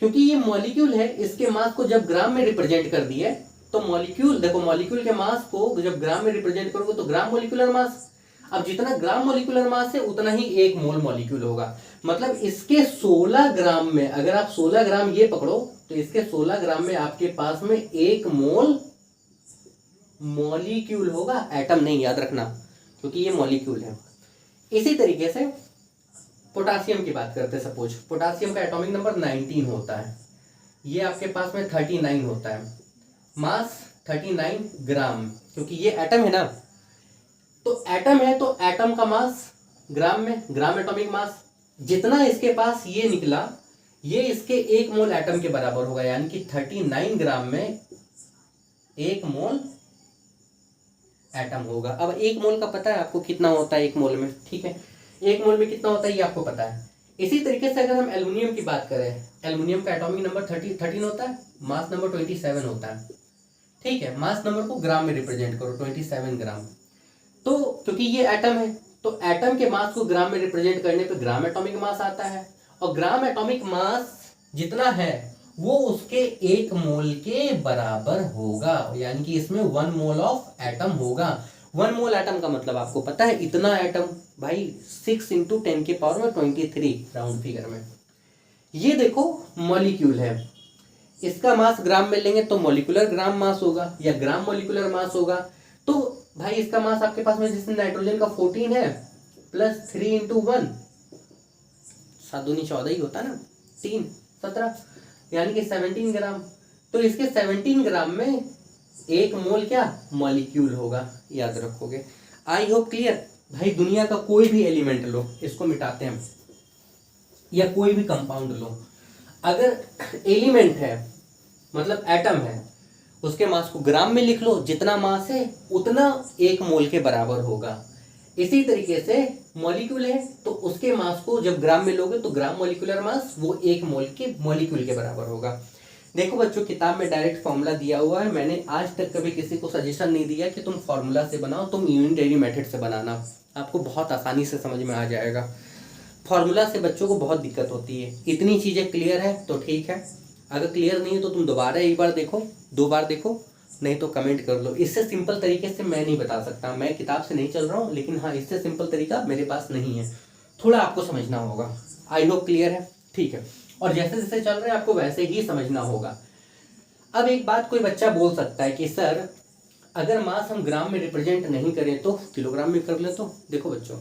क्योंकि ये मॉलिक्यूल है, इसके मास को जब ग्राम में रिप्रेजेंट कर दिए तो मॉलिक्यूल, देखो मॉलिक्यूल के मास को जब ग्राम में रिप्रेजेंट करोगे तो ग्राम मॉलिक्यूलर मास। अब जितना ग्राम मॉलिक्यूलर मास है उतना ही 1 मोल मॉलिक्यूल होगा। मतलब इसके 16 ग्राम में, अगर आप 16 ग्राम ये पकड़ो तो इसके 16 ग्राम में आपके पास में 1 मोल मॉलिक्यूल होगा, एटम नहीं, याद रखना, क्योंकि ये मॉलिक्यूल है। इसी तरीके से पोटासियम की बात करते हैं। सपोज पोटासियम का एटॉमिक नंबर 19 होता है, ये आपके पास में 39 होता है, मास 39 ग्राम, क्योंकि ये एटम है ना, तो एटम है तो एटम का मास ग्राम में, ग्राम एटॉमिक मास, जितना इसके पास ये निकला ये इसके 1 मोल एटम के बराबर होगा, यानी कि 39 ग्राम में 1 मोल एटम होगा। अब 1 मोल का पता है आपको कितना होता है 1 मोल में। ठीक है, 1 मोल में कितना होता है ये आपको पता है। इसी तरीके से अगर हम एल्युमिनियम की बात करें, एल्युमिनियम का एटॉमिक नंबर 13 होता है, मास नंबर 27 होता है। ठीक है, मास नंबर को ग्राम में रिप्रेजेंट करो, 27 ग्राम। तो क्योंकि ये एटम है तो एटम के मास को ग्राम में रिप्रेजेंट करने पे ग्राम एटॉमिक मास आता है, और ग्राम एटॉमिक मास जितना है वो उसके 1 मोल के बराबर होगा, यानी कि इसमें 1 मोल ऑफ एटम होगा। 1 मोल एटम का मतलब आपको पता है, इतना एटम भाई 6 इंटू 10 के पावर में 23 राउंड फिगर में। ये देखो मॉलिक्यूल है, इसका मास ग्राम में लेंगे तो मॉलिक्यूलर ग्राम मास होगा या ग्राम मॉलिक्यूलर मास होगा। तो भाई इसका मास आपके पास में जैसे नाइट्रोजन का 14 है प्लस 3 × 1, 7 दूनी 14 ही होता ना, 3 17, यानी कि 17 ग्राम। तो इसके 17 ग्राम में 1 मोल क्या मॉलिक्यूल होगा, याद रखोगे। आई होप क्लियर। भाई दुनिया का कोई भी एलिमेंट लो, इसको मिटाते हैं, या कोई भी कंपाउंड लो, अगर एलिमेंट है मतलब एटम है, उसके मास को ग्राम में लिख लो, जितना मास है उतना 1 मोल के बराबर होगा। इसी तरीके से मॉलिक्यूल है तो उसके मास को जब ग्राम में लोगे तो ग्राम मॉलिक्यूलर मास वो 1 मोल के मॉलिक्यूल के बराबर होगा। देखो बच्चों, किताब में डायरेक्ट फॉर्मूला दिया हुआ है, मैंने आज तक कभी किसी को सजेशन नहीं दिया कि तुम फॉर्मूला से बनाओ, तुम यूनिटरी मेथड से बनाना, आपको बहुत आसानी से समझ में आ जाएगा। फॉर्मूला से बच्चों को बहुत दिक्कत होती है। इतनी चीज़ें क्लियर है तो ठीक है, अगर क्लियर नहीं है तो तुम दोबारा एक बार देखो, 2 बार देखो, नहीं तो कमेंट कर लो। इससे सिंपल तरीके से मैं नहीं बता सकता, मैं किताब से नहीं चल रहा हूँ, लेकिन हाँ इससे सिंपल तरीका मेरे पास नहीं है, थोड़ा आपको समझना होगा। आई होप क्लियर है, ठीक है। और जैसे जैसे चल रहे हैं आपको वैसे ही समझना होगा। अब एक बात कोई बच्चा बोल सकता है कि सर अगर मास हम ग्राम में रिप्रेजेंट नहीं करें तो किलोग्राम में कर ले। तो देखो बच्चों,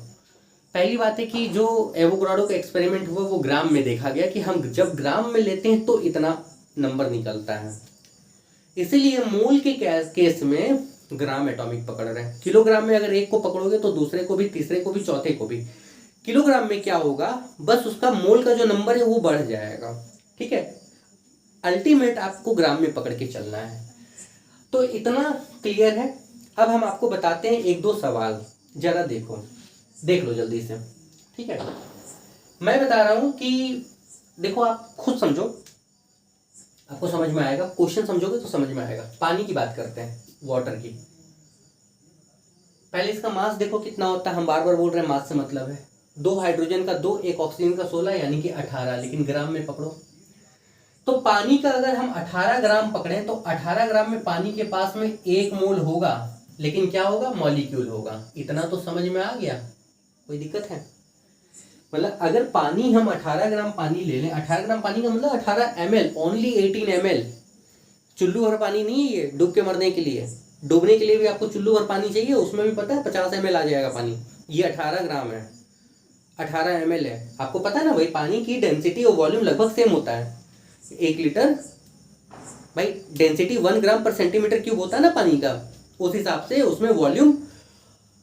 पहली बात है कि जो एवोगाड्रो का एक्सपेरिमेंट हुआ वो ग्राम में देखा गया कि हम जब ग्राम में लेते हैं तो इतना नंबर निकलता है, इसीलिए मोल के केस में ग्राम एटॉमिक पकड़ रहे हैं। किलोग्राम में अगर एक को पकड़ोगे तो दूसरे को भी, तीसरे को भी, चौथे को भी। किलोग्राम में क्या होगा, बस उसका मोल का जो नंबर है वो बढ़ जाएगा, ठीक है। अल्टीमेट आपको ग्राम में पकड़ के चलना है। तो इतना क्लियर है। अब हम आपको बताते हैं 1-2 सवाल, जरा देखो, देख लो जल्दी से, ठीक है। मैं बता रहा हूं कि देखो आप खुद समझो, आपको समझ में आएगा, क्वेश्चन समझोगे तो समझ में आएगा। पानी की बात करते हैं, वाटर की। पहले इसका मास देखो कितना होता है, हम बार बार बोल रहे हैं मास से मतलब है 2 हाइड्रोजन का 2, 1 ऑक्सीजन का 16, यानी कि 18, लेकिन ग्राम में पकड़ो। तो पानी का अगर हम 18 ग्राम पकड़ें तो 18 ग्राम में पानी के पास में 1 मोल होगा, लेकिन क्या होगा, मॉलिक्यूल होगा। इतना तो समझ में आ गया, कोई दिक्कत है? मतलब अगर पानी हम 18 ग्राम पानी ले लें, 18 ग्राम पानी का मतलब 18 ml, ओनली 18 ml, चुल्लू भर पानी नहीं है ये डूब के मरने के लिए। डूबने के लिए भी आपको चुल्लू भर पानी चाहिए, उसमें भी पता है 50 ml आ जाएगा पानी। ये 18 ग्राम है, 18 ml है। आपको पता है ना भाई, पानी की डेंसिटी और वॉल्यूम लगभग सेम होता है। 1 लीटर भाई डेंसिटी 1 ग्राम पर सेंटीमीटर क्यूब होता है ना पानी का, उस हिसाब से उसमें वॉल्यूम,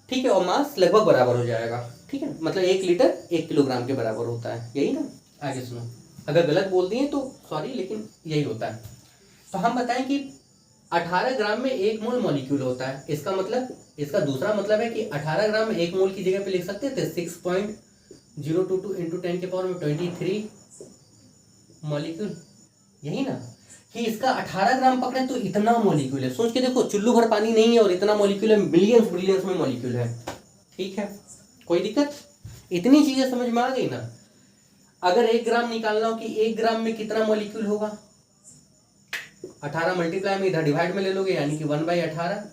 ठीक है, और मास लगभग बराबर हो जाएगा, ठीक है। मतलब 1 लीटर 1 किलोग्राम के बराबर होता है, यही ना। आगे सुनो, अगर गलत बोल दिए तो सॉरी, लेकिन यही होता है। तो हम बताएं कि 18 ग्राम में 1 मोल मॉलिक्यूल होता है। इसका मतलब, इसका दूसरा मतलब है कि 18 ग्राम में 1 मोल की जगह पे लिख सकते थे 6.022 × 10⁻23 मॉलिक्यूल, यही ना। कि इसका 18 ग्राम पकड़े तो इतना मॉलिक्यूल है। सोच के देखो, चुल्लू भर पानी नहीं है और इतना मॉलिक्यूल है, मिलियंस बिलियंस में मॉलिक्यूल है, ठीक है। कोई दिक्कत? इतनी चीजें समझ में आ गई ना। अगर 1 ग्राम निकालना हो कि 1 ग्राम में कितना मॉलिक्यूल होगा, 18 मल्टीप्लाई में इधर डिवाइड में ले लोगे, यानी कि 1/18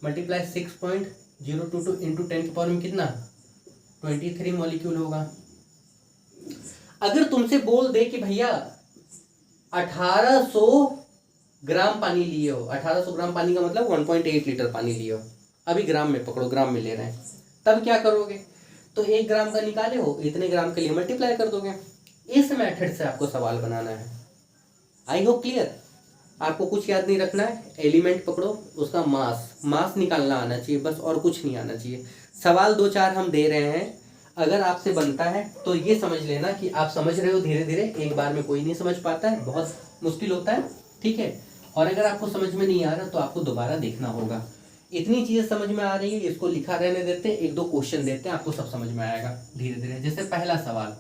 मल्टीप्लाई 6.022 × 10 की पावर में कितना, 23 मॉलिक्यूल होगा। अगर तुमसे बोल दे कि भैया 1800 ग्राम पानी लिए हो, 1800 ग्राम पानी का मतलब 1.8 लीटर पानी लिए हो, अभी ग्राम में पकड़ो, ग्राम में ले रहे हैं, तब क्या करोगे? तो 1 ग्राम का निकाले हो, इतने ग्राम के लिए मल्टीप्लाई कर दोगे। इस मेथड से आपको सवाल बनाना है। आई होप क्लियर। आपको कुछ याद नहीं रखना है, एलिमेंट पकड़ो, उसका मास निकालना आना चाहिए बस, और कुछ नहीं आना चाहिए। सवाल 2-4 हम दे रहे हैं, अगर आपसे बनता है तो ये समझ लेना कि आप समझ रहे हो धीरे धीरे, एक बार में कोई नहीं समझ पाता है, बहुत मुश्किल होता है, ठीक है। और अगर आपको समझ में नहीं आ रहा तो आपको दोबारा देखना होगा। इतनी चीजें समझ में आ रही है, इसको लिखा रहने देते हैं, 1-2 क्वेश्चन देते हैं, आपको सब समझ में आएगा धीरे धीरे। जैसे पहला सवाल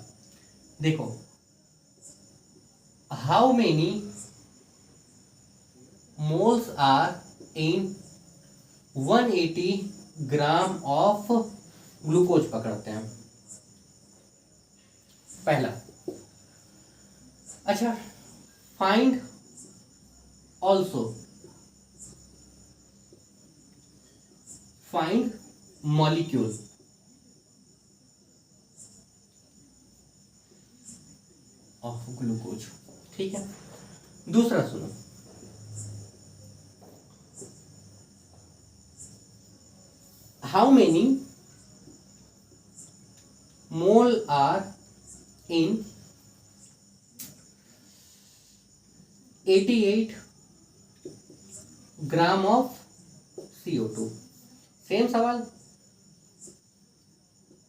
देखो, how many moles are in 180 gram of glucose पकड़ते हैं, पहला। अच्छा, find also find molecule of glucose, ठीक है। दूसरा सुनो, how many mole are in 88 gram of CO2। Same सवाल,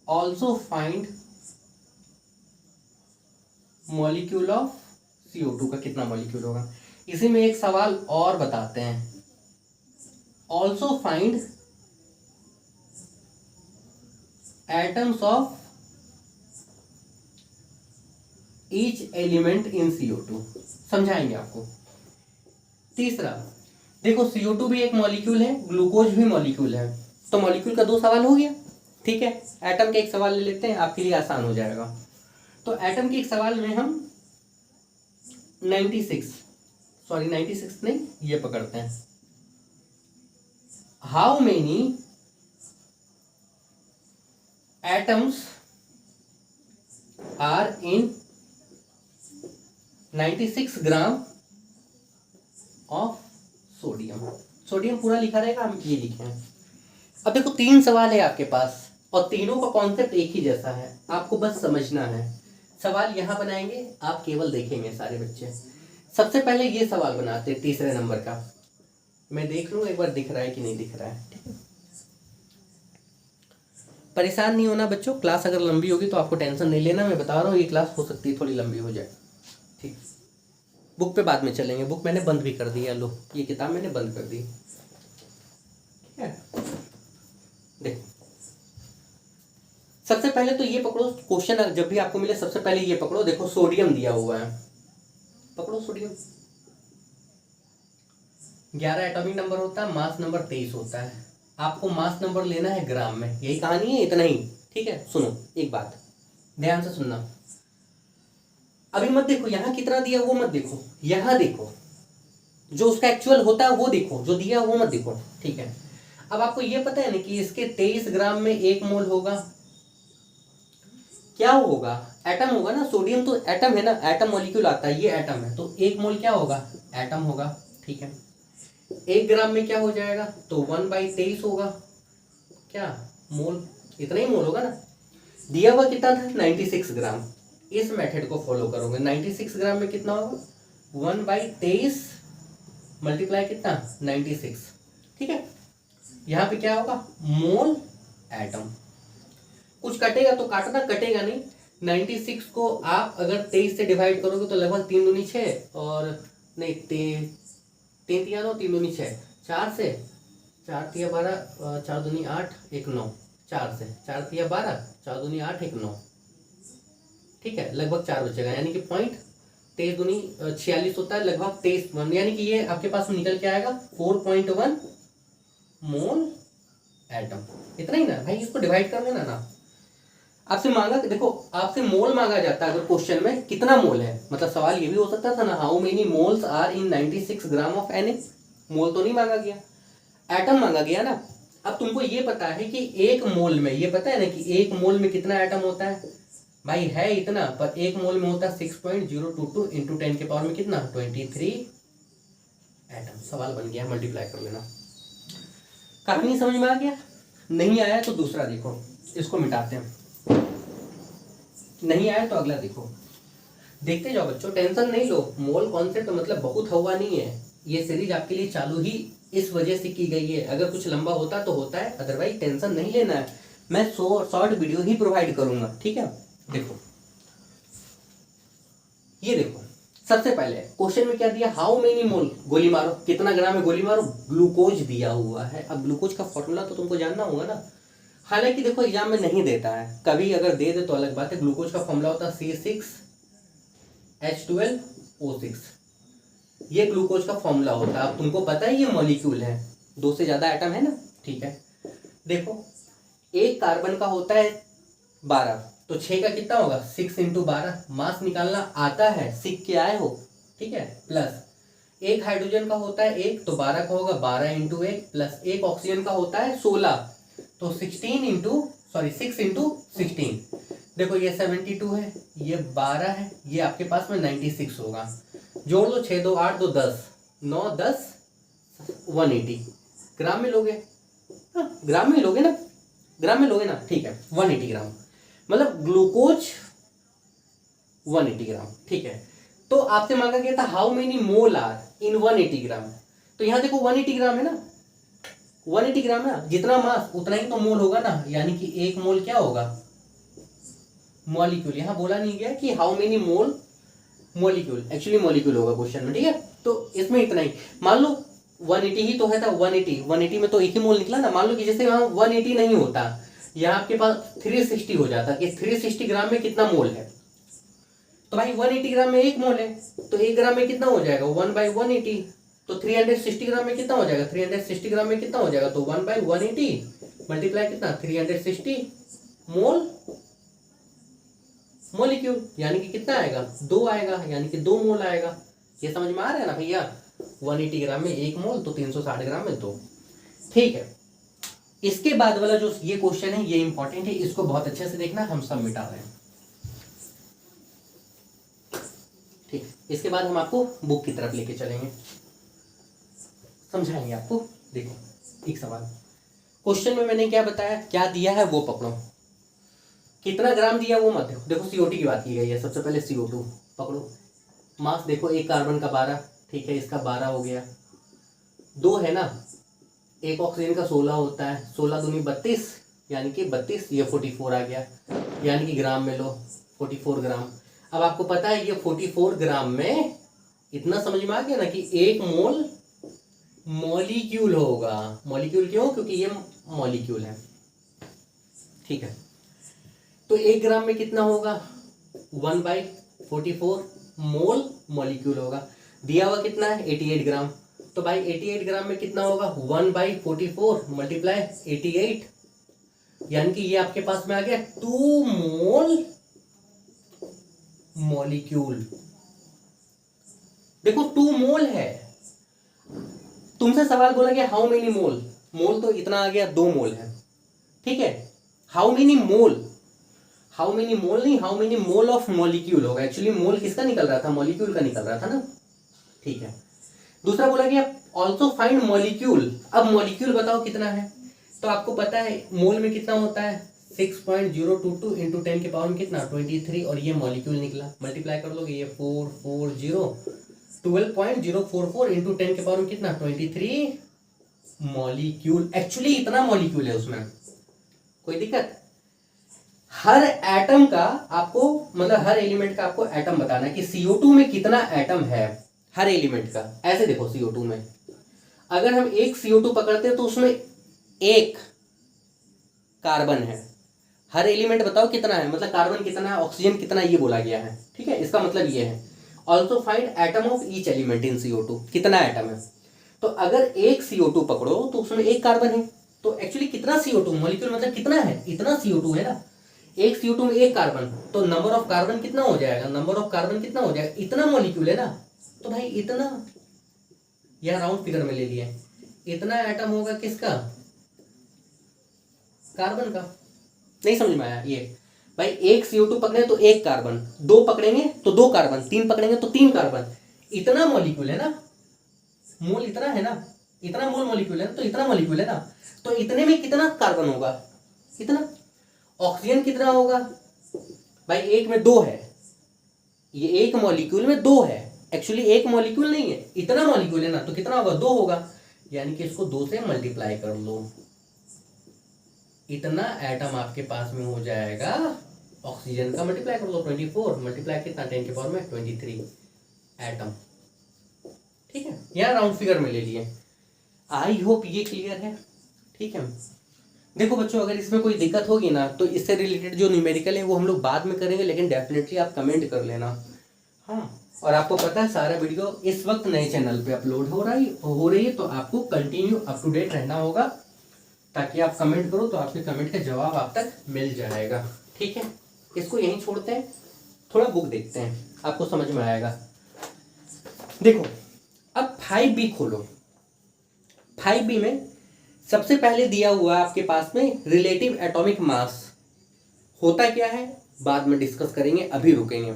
also find molecule of CO2 का कितना मॉलिक्यूल होगा। इसी में एक सवाल और बताते हैं, also find atoms of each element in CO2, समझाएंगे आपको। तीसरा देखो, CO2 भी एक मॉलिक्यूल है, ग्लूकोज भी मॉलिक्यूल है, तो मॉलिक्यूल का 2 सवाल हो गया। ठीक है, एटम के एक सवाल ले लेते हैं, आपके लिए आसान हो जाएगा। तो एटम के एक सवाल में हम 96 नहीं, ये पकड़ते हैं, how many atoms are in 96 gram of sodium. Sodium पूरा लिखा रहेगा, हम ये लिखे हैं। अब देखो 3 सवाल है आपके पास और तीनों का कॉन्सेप्ट एक ही जैसा है, आपको बस समझना है। सवाल यहां बनाएंगे, आप केवल देखेंगे सारे बच्चे। सबसे पहले ये सवाल बनाते हैं तीसरे नंबर का, मैं देख लूं एक बार दिख रहा है कि नहीं दिख रहा है। ठीक है, परेशान नहीं होना बच्चों, क्लास अगर लंबी होगी तो आपको टेंशन नहीं लेना, मैं बता रहा हूँ ये क्लास हो सकती है थोड़ी लंबी हो जाए। ठीक, बुक पे बाद में चलेंगे, बुक मैंने बंद भी कर दी है, लो ये किताब मैंने बंद कर दी। ठीक है, देखो सबसे पहले तो ये पकड़ो, क्वेश्चन जब भी आपको मिले सबसे पहले ये पकड़ो। देखो सोडियम दिया हुआ है, पकड़ो सोडियम 11 एटॉमिक नंबर होता है, मास नंबर 23 होता है। आपको मास नंबर लेना है ग्राम में, यही कहानी है, इतना ही। ठीक है, सुनो एक बात ध्यान से सुनना, अभी मत देखो यहाँ कितना दिया वो मत देखो, यहाँ देखो जो उसका एक्चुअल होता है वो देखो, जो दिया वो मत देखो। ठीक है, अब आपको ये पता है ना कि इसके 23 ग्राम में 1 मोल होगा, क्या होगा, एटम होगा ना, सोडियम तो एटम है ना, एटम मॉलिक्यूल आता है, ये एटम है, तो 1 मोल क्या होगा, एटम होगा। ठीक है, 1 ग्राम में क्या हो जाएगा, तो 1/23 होगा, क्या मोल, इतना ही मोल होगा ना। दिया हुआ कितना था, 96 ग्राम। इस मेथड को फॉलो करोगे, 96 ग्राम में कितना होगा, 1/23 मल्टीप्लाई कितना, 96। ठीक है, यहाँ पे क्या होगा, मोल एटम। कुछ कटेगा तो काटना, कटेगा नहीं। 96 को आप अगर 23 से डिवाइड करोगे तो लगभग 3 दूनी 6 और नहीं 3 तिया 9, 3 दूनी 6, 4 से 4 तिया 12, 4 दूनी 8, 1 9, 4 से 4 तिया 12, 4 दूनी 8, 1 9। ठीक है, लगभग 4 बचेगा, यानी कि पॉइंट 23 दूनी 46 होता है, लगभग 23, यानी कि ये आपके पास निकल के आएगा 4.1 मोल एटम। इतना ही ना भाई, इसको डिवाइड कर लेना ना। आपसे मांगा, देखो आपसे मोल मांगा जाता है अगर क्वेश्चन में कितना मोल है, मतलब सवाल ये भी हो सकता था ना, how many moles are in 96 gram of Na। Mole तो नहीं मांगा गया, एटम मांगा गया ना। अब तुमको ये पता है कि 1 मोल में, ये पता है ना कि 1 मोल में कितना एटम होता है, भाई है इतना, पर 1 मोल में होता है 6.022 इंटू 10 के पावर में कितना, 23 एटम। सवाल बन गया, मल्टीप्लाई कर लेना। कहानी समझ में आ गया, नहीं आया तो दूसरा देखो, इसको मिटाते हैं, नहीं आया तो अगला देखो, देखते जाओ बच्चों, टेंशन नहीं लो। मोल कॉन्सेप्ट मतलब बहुत हवा नहीं है, ये सीरीज आपके लिए चालू ही इस वजह से की गई है। अगर कुछ लंबा होता तो होता है, अदरवाइज टेंशन नहीं लेना है, मैं शॉर्ट वीडियो ही प्रोवाइड करूंगा। ठीक है, देखो ये देखो, सबसे पहले क्वेश्चन में क्या दिया, हाउ मेनी मोल, गोली मारो, कितना ग्राम में गोली मारो, ग्लूकोज दिया हुआ है। अब ग्लूकोज का फॉर्मूला तो तुमको जानना होगा ना, हालांकि देखो एग्जाम में नहीं देता है, कभी अगर दे दे तो अलग बात है। ग्लूकोज का फॉर्मूला होता है C6H12O6, ये ग्लूकोज का फॉर्मूला होता है। अब तुमको पता है ये मॉलिक्यूल है, 2 से ज्यादा एटम है ना। ठीक है, देखो एक कार्बन का होता है 12, तो 6 का कितना होगा, 6 × 12। मास निकालना आता है, सीख के आए हो। ठीक है, प्लस एक हाइड्रोजन का होता है 1, तो 12 का होगा 12 × 1, प्लस एक ऑक्सीजन का होता है 16, तो 6 × 16। देखो ये 72 है, ये 12 है, ये आपके पास में 96 होगा। जोड़ लो, 6 2 8 2 10, 9 10 180 ग्राम में लोगे। हाँ, ग्राम में लोगे ना, ग्राम में लोगे ना, ठीक है। 180 ग्राम मतलब ग्लूकोज 180 ग्राम, ठीक है। तो आपसे मांगा गया था how many mole are in 180 gram. तो यहां देखो 180 ग्राम है ना, 180 ग्राम है ना, जितना मास उतना ही तो मोल होगा ना, यानी कि एक मोल क्या होगा, मॉलिक्यूल। यहां बोला नहीं गया कि how many mole molecule, actually molecule होगा क्वेश्चन में, ठीक है। तो इसमें इतना ही, मान लो 180 ही तो है था, 180 में तो एक ही मोल निकला ना। मान लो कि जैसे वहां 180 नहीं होता, यहाँ आपके पास 360 हो जाता कि 360 ग्राम में कितना मोल है। तो भाई 180 ग्राम में एक मोल है, तो 1 ग्राम में कितना हो जाएगा 1/180। तो 360 ग्राम में कितना हो जाएगा, 360 ग्राम में कितना हो जाएगा, तो 1/180 मल्टीप्लाई कितना 360 मोल मॉलिक्यूल, यानी कि कितना आएगा 2 आएगा, यानी कि 2 मोल आएगा। ये समझ में आ रहा है ना भैया, 180 ग्राम में 1 मोल तो 360 ग्राम में 2, ठीक है। इसके बाद वाला जो ये क्वेश्चन है ये इंपॉर्टेंट है, इसको बहुत अच्छे से देखना, हम सब मिटा रहे हैं, ठीक। इसके बाद हम आपको बुक की तरफ लेके चलेंगे, समझाएंगे आपको। देखो एक सवाल, क्वेश्चन में मैंने क्या बताया, क्या दिया है वो पकड़ो, कितना ग्राम दिया वो मत देखो। देखो CO2 की बात की गई है, सबसे पहले CO2 पकड़ो। मास देखो, एक कार्बन का 12, ठीक है, इसका 12 हो गया। 2 है ना, एक ऑक्सीजन का 16 होता है, 16 दूनी 32, यानी कि 32, ये 44 आ गया, यानी कि ग्राम में लो 44 ग्राम। अब आपको पता है ये 44 ग्राम में इतना समझ में आ गया ना कि 1 मोल मॉलिक्यूल होगा। मॉलिक्यूल क्यों, क्योंकि ये मॉलिक्यूल है, ठीक है। तो 1 ग्राम में कितना होगा 1/44 मोल मॉलिक्यूल होगा। दिया हुआ कितना है 88 ग्राम, तो भाई 88 ग्राम में कितना होगा 1/44 मल्टीप्लाई 88, यानी कि ये आपके पास में आ गया 2 मोल मॉलिक्यूल। देखो 2 मोल है, तुमसे सवाल बोला गया हाउ मेनी मोल, मोल तो इतना आ गया 2 मोल है, ठीक है। How many mole, how many mole नहीं, how many mole of molecule होगा। एक्चुअली मोल किसका निकल रहा था, मॉलिक्यूल का निकल रहा था ना, ठीक है। दूसरा बोला गया ऑल्सो फाइंड मॉलिक्यूल। अब मॉलिक्यूल बताओ कितना है, तो आपको पता है मोल में कितना होता है 6.022 इंटू 10 के पावर में कितना 23, और ये मॉलिक्यूल निकला, मल्टीप्लाई कर लोगे ये 440 12.044 इंटू 10 के पावर में कितना 23 मॉलिक्यूल। एक्चुअली इतना मॉलिक्यूल है उसमें, कोई दिक्कत। हर एटम का आपको, मतलब हर एलिमेंट का आपको एटम बताना है कि CO2 में कितना एटम है हर एलिमेंट का। ऐसे देखो CO2 में अगर हम एक CO2 पकड़ते हैं तो उसमें एक कार्बन है। हर एलिमेंट बताओ कितना है, मतलब कार्बन कितना है, ऑक्सीजन कितना है, ये बोला गया है, ठीक है। इसका मतलब ये है also find atom of each element in CO2, कितना एटम है। तो अगर एक CO2 पकड़ो तो उसमें एक कार्बन है, तो एक्चुअली कितना CO2 मॉलिक्यूल मतलब कितना है, इतना CO2 है ना। एक CO2 में एक कार्बन, तो नंबर ऑफ कार्बन कितना हो जाएगा, नंबर ऑफ कार्बन कितना हो जाएगा, इतना मॉलिक्यूल है ना। तो भाई इतना, यह राउंड फिगर में ले लिया, इतना एटम होगा किसका, कार्बन का। नहीं समझ में आया ये भाई, एक CO2 पकड़े तो एक कार्बन, 2 पकड़ेंगे तो 2 कार्बन, 3 पकड़ेंगे तो 3 कार्बन, इतना मॉलिक्यूल है ना, मोल इतना है ना, इतना मोल मॉलिक्यूल है ना, तो इतना मॉलिक्यूल है ना। तो इतने में कितना कार्बन होगा, इतना। ऑक्सीजन कितना होगा भाई, एक में 2 है, ये एक मॉलिक्यूल में 2 है, एक्चुअली एक मॉलिक्यूल नहीं है, इतना मॉलिक्यूल है ना, तो कितना होगा 2 होगा, यानी कि इसको 2 से मल्टीप्लाई कर लो, इतना एटम आपके पास में हो जाएगा। ऑक्सीजन का मल्टीप्लाई कर लो 24, मल्टीप्लाई कितना 10 के पावर में 23 एटम, ठीक है। यहाँ राउंड फिगर में ले लिए। आई होप ये क्लियर है, ठीक है। देखो बच्चों, अगर इसमें कोई दिक्कत होगी ना तो इससे रिलेटेड जो न्यूमेरिकल है वो हम लोग बाद में करेंगे, लेकिन डेफिनेटली आप कमेंट कर लेना, हाँ। और आपको पता है सारा वीडियो इस वक्त नए चैनल पे अपलोड हो रही है, तो आपको कंटिन्यू अप टू डेट रहना होगा, ताकि आप कमेंट करो तो आपके कमेंट का जवाब आप तक मिल जाएगा, ठीक है। इसको यहीं छोड़ते हैं, थोड़ा बुक देखते हैं, आपको समझ में आएगा। देखो अब 5B खोलो। 5B में सबसे पहले दिया हुआ आपके पास में रिलेटिव एटॉमिक मास। होता क्या है बाद में डिस्कस करेंगे, अभी रुकेंगे।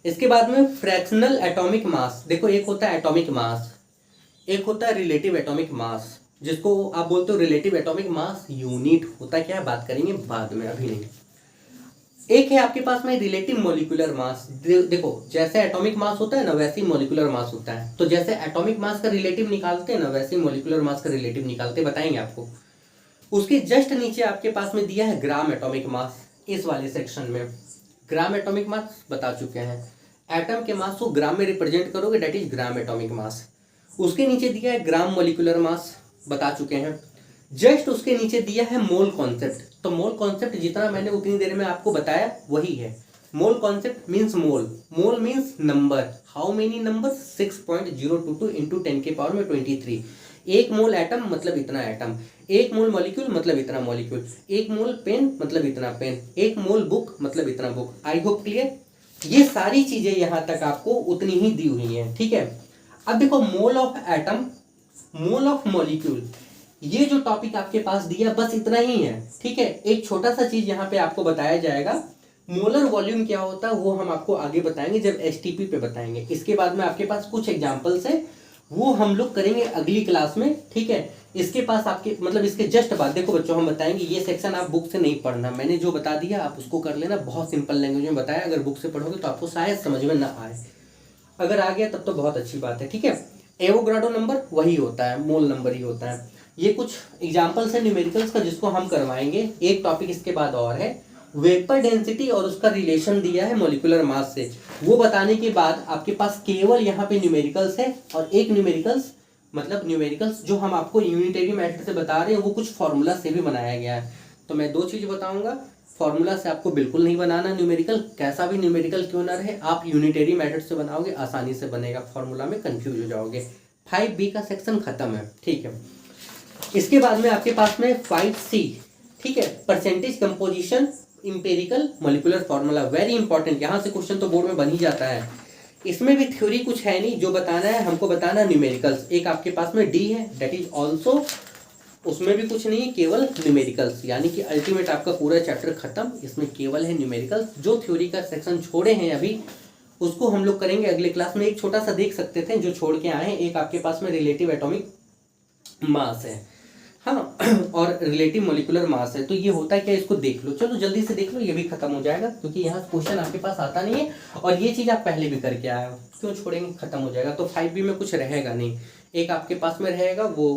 इसके बाद में फ्रैक्शनल एटॉमिक मास, देखो एक होता है एटॉमिक मास, एक होता है रिलेटिव एटॉमिक मास, जिसको आप बोलते हो रिलेटिव एटॉमिक मास यूनिट होता क्या है, बात करेंगे बाद में, अभी नहीं। एक है आपके पास में रिलेटिव मॉलिक्यूलर मास। देखो जैसे एटॉमिक मास होता है ना वैसे ही मॉलिक्यूलर मास होता है, तो जैसे एटॉमिक मास का रिलेटिव निकालते हैं ना वैसे ही मॉलिक्यूलर मास का रिलेटिव निकालते, बताएंगे आपको। उसके जस्ट नीचे आपके पास में दिया है ग्राम एटॉमिक मास, इस वाले सेक्शन में ग्राम एटॉमिक मास बता चुके हैं। एटम के मास को ग्राम में रिप्रेजेंट करोगे, that is gram atomic mass. उसके नीचे दिया है ग्राम मॉलिक्यूलर मास, बता चुके हैं। जस्ट उसके नीचे दिया है मोल कॉन्सेप्ट, तो मोल कॉन्सेप्ट जितना मैंने उतनी देर में आपको बताया वही है। Mole concept means mole, mole means number, how many number, 6.022 into 10 के पावर में 23। एक मोल एटम मतलब इतना एटम, एक मोल मॉलिक्यूल मतलब इतना मॉलिक्यूल, एक मोल पेन मतलब इतना पेन, एक मोल बुक मतलब इतना बुक। आई होप क्लियर। ये सारी चीजें यहाँ तक आपको उतनी ही दी हुई हैं, ठीक है। अब देखो mole of atom, mole of molecule, ये जो टॉपिक आपके पास दिया बस इतना ही है, ठीक है। एक छोटा सा चीज यहाँ पे आपको बताया जाएगा, मोलर वॉल्यूम क्या होता है वो हम आपको आगे बताएंगे जब एसटीपी पे बताएंगे। इसके बाद में आपके पास कुछ एग्जांपल्स है, वो हम लोग करेंगे अगली क्लास में, ठीक है। इसके पास आपके मतलब इसके जस्ट बाद देखो बच्चों हम बताएंगे, ये सेक्शन आप बुक से नहीं पढ़ना, मैंने जो बता दिया आप उसको कर लेना, बहुत सिंपल लैंग्वेज में बताया। अगर बुक से पढ़ोगे तो आपको शायद समझ में ना आए, अगर आ गया तब तो बहुत अच्छी बात है, ठीक है। एवोगाड्रो नंबर वही होता है, मोल नंबर ही होता है। ये कुछ एग्जांपल्स है न्यूमेरिकल्स का जिसको हम करवाएंगे। एक टॉपिक इसके बाद और है, वेपर डेंसिटी और उसका रिलेशन दिया है मॉलिक्यूलर मास से, वो बताने के बाद आपके पास केवल यहाँ पे न्यूमेरिकल्स है, और एक न्यूमेरिकल्स मतलब न्यूमेरिकल्स जो हम आपको यूनिटरी मेथड से बता रहे हैं वो कुछ फॉर्मूला से भी बनाया गया है। तो मैं दो चीज बताऊंगा, फॉर्मूला से आपको बिल्कुल नहीं बनाना न्यूमेरिकल, कैसा भी न्यूमेरिकल क्यों ना रहे, आप यूनिटरी मेथड से बनाओगे आसानी से बनेगा, फॉर्मूला में कंफ्यूज हो जाओगे। 5B का सेक्शन खत्म है, ठीक है। इसके बाद में आपके पास में 5C, ठीक है, percentage composition empirical molecular formula, very important, यहाँ से क्वेश्चन तो बोर्ड में बन ही जाता है। इसमें भी थ्योरी कुछ है नहीं, जो बताना है हमको बताना न्यूमेरिकल्स। एक आपके पास में डी है, दैट इज ऑल्सो, उसमें भी कुछ नहीं है, केवल न्यूमेरिकल्स, यानी कि अल्टीमेट आपका पूरा चैप्टर खत्म, इसमें केवल है न्यूमेरिकल्स। जो थ्योरी का सेक्शन छोड़े हैं अभी उसको हम लोग करेंगे अगले क्लास में। एक छोटा सा देख सकते थे जो छोड़ के आए हैं, एक आपके पास में रिलेटिव एटॉमिक मास है, हाँ, और रिलेटिव मॉलिक्यूलर मास है। तो ये होता है क्या, इसको देख लो, चलो जल्दी से देख लो, ये भी खत्म हो जाएगा क्योंकि यहाँ क्वेश्चन आपके पास आता नहीं है, और ये चीज़ आप पहले भी करके आए हो, क्यों छोड़ेंगे, खत्म हो जाएगा। तो 5B में कुछ रहेगा नहीं, एक आपके पास में रहेगा वो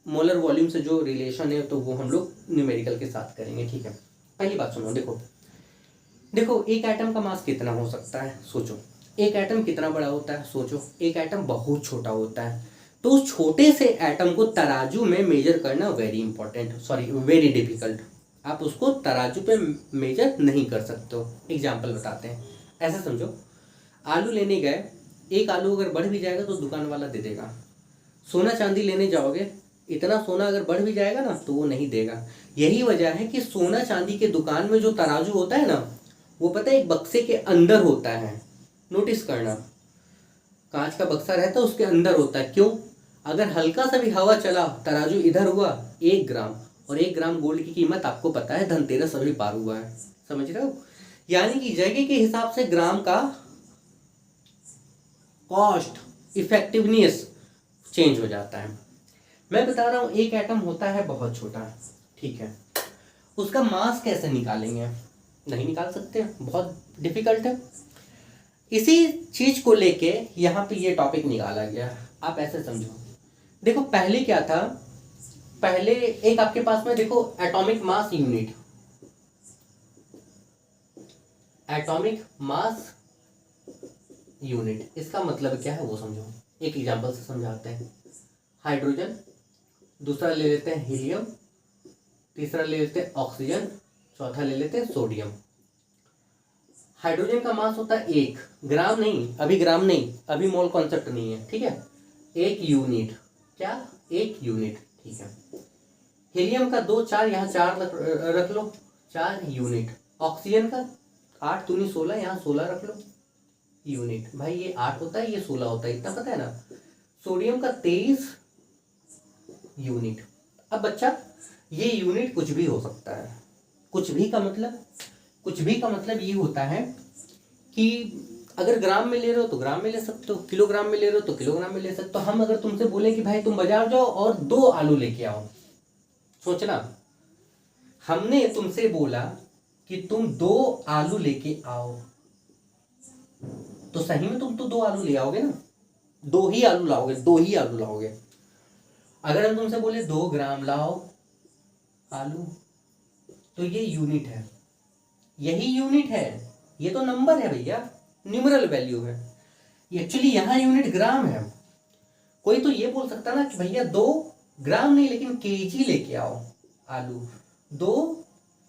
मोलर वॉल्यूम से जो रिलेशन है, तो वो हम लोग न्यूमेरिकल के साथ करेंगे, ठीक है। पहली बात सुनो, देखो देखो एक एटम का मास कितना हो सकता है, सोचो। एक एटम कितना बड़ा होता है, सोचो। एक एटम बहुत छोटा होता है, तो उस छोटे से एटम को तराजू में मेजर करना very important, sorry very difficult. आप उसको तराजू पे मेजर नहीं कर सकते हो। एग्जाम्पल बताते हैं, ऐसा समझो, आलू लेने गए, एक आलू अगर बढ़ भी जाएगा तो दुकान वाला दे देगा। सोना चांदी लेने जाओगे, इतना सोना अगर बढ़ भी जाएगा ना तो वो नहीं देगा। यही वजह है कि सोना चांदी के दुकान में जो तराजू होता है ना, वो पता है एक बक्से के अंदर होता है, नोटिस करना, कांच का बक्सा रहता है उसके अंदर होता है। क्यों, अगर हल्का सा भी हवा चला, तराजू इधर हुआ, 1 ग्राम, और 1 ग्राम गोल्ड की कीमत आपको पता है धनतेरस अभी पार हुआ है, समझ रहे हो। यानी कि जगह के हिसाब से ग्राम का कॉस्ट इफेक्टिवनेस चेंज हो जाता है। मैं बता रहा हूं एक एटम होता है बहुत छोटा, ठीक है, उसका मास कैसे निकालेंगे, नहीं निकाल सकते, बहुत डिफिकल्ट है। इसी चीज को लेके यहाँ पे ये टॉपिक निकाला गया, आप ऐसे समझो। देखो पहले क्या था, पहले एक आपके पास में देखो atomic mass unit, atomic mass unit, इसका मतलब क्या है वो समझो। एक एग्जांपल से समझाते हैं, हाइड्रोजन, दूसरा ले लेते हैं हीलियम, तीसरा ले लेते हैं ऑक्सीजन, चौथा ले लेते हैं सोडियम। हाइड्रोजन का मास होता है 1 ग्राम, नहीं अभी ग्राम नहीं, अभी मोल कॉन्सेप्ट नहीं है, ठीक है, 1 यूनिट, क्या 1 यूनिट, ठीक है। हीलियम का 2 4, यहाँ 4 रख लो, 4 यूनिट। ऑक्सीजन का 8 दूनी 16, यहाँ 16 रख लो यूनिट। भाई ये 8 होता है, ये 16 होता है, इतना पता है ना। सोडियम का 23 यूनिट। अब बच्चा ये यूनिट कुछ भी हो सकता है, कुछ भी का मतलब ये होता है कि अगर ग्राम में ले रहे हो तो ग्राम में ले सकते हो, किलोग्राम में ले रहे हो तो किलोग्राम में ले सकते हो। हम अगर तुमसे बोले कि भाई तुम बाजार जाओ और 2 आलू लेके आओ, सोचना, हमने तुमसे बोला कि तुम 2 आलू लेके आओ, तो सही में तुम तो 2 आलू ले आओगे ना, 2 ही आलू लाओगे, 2 ही आलू लाओगे। अगर हम तुमसे बोले 2 ग्राम लाओ आलू, तो ये यूनिट है, यही यूनिट है, ये तो नंबर है भैया, न्यूमरल वैल्यू है। एक्चुअली यहाँ यूनिट ग्राम है। कोई तो ये बोल सकता ना कि भैया 2 ग्राम नहीं लेकिन केजी लेके आओ आलू, 2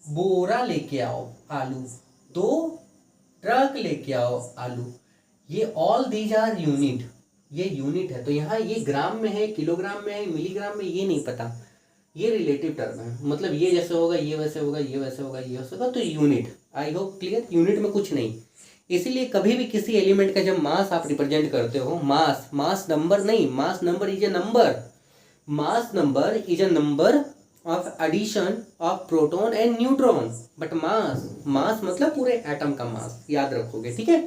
बोरा लेके आओ आलू, 2 ट्रक लेके आओ आलू। ये ऑल दीज आर यूनिट, ये यूनिट है। तो यहाँ ये ग्राम में है, किलोग्राम में है, मिलीग्राम में, ये नहीं पता, ये रिलेटिव टर्म है। मतलब ये जैसे होगा ये वैसे होगा, ये वैसे होगा ये वैसे होगा, तो यूनिट। आई होप क्लियर, यूनिट में कुछ नहीं। इसीलिए कभी भी किसी एलिमेंट का जब मास आप रिप्रेजेंट करते हो, मास नंबर नहीं, mass number is a number, mass number is a number of addition of proton and neutron. But mass मतलब पूरे एटम का मास, याद रखोगे, ठीक है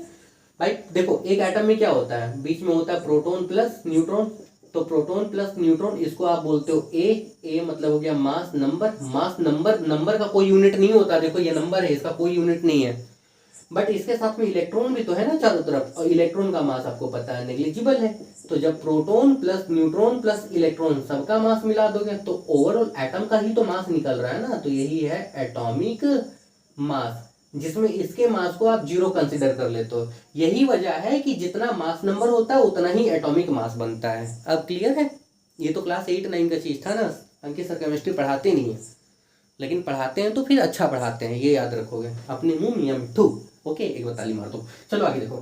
भाई। देखो एक एटम में क्या होता है, बीच में होता है प्रोटॉन प्लस न्यूट्रॉन, तो प्रोटॉन प्लस न्यूट्रॉन, इसको आप बोलते हो ए मतलब हो गया मास नंबर। मास नंबर का कोई यूनिट नहीं होता, देखो ये नंबर है, इसका कोई यूनिट नहीं है। बट इसके साथ में इलेक्ट्रॉन भी तो है ना चारों तरफ, और इलेक्ट्रॉन का मास आपको पता है नेग्लिजिबल है। तो जब proton plus neutron plus electron सबका मास मिला दोगे तो ओवरऑल एटम का ही तो मास निकल रहा है ना, तो यही है एटॉमिक मास, जिसमें इसके मास को आप 0 कंसिडर कर लेते हो। यही वजह है कि जितना मास नंबर होता है उतना ही एटॉमिक मास बनता है। अब क्लियर है? ये तो क्लास 8-9 का चीज था ना, अंकित सर केमिस्ट्री पढ़ाते नहीं है, लेकिन पढ़ाते हैं तो फिर अच्छा पढ़ाते हैं, ये याद रखोगे। अपने मुंह मियां मिट्ठू। ओके, एक बार ताली मार दो। चलो आगे देखो,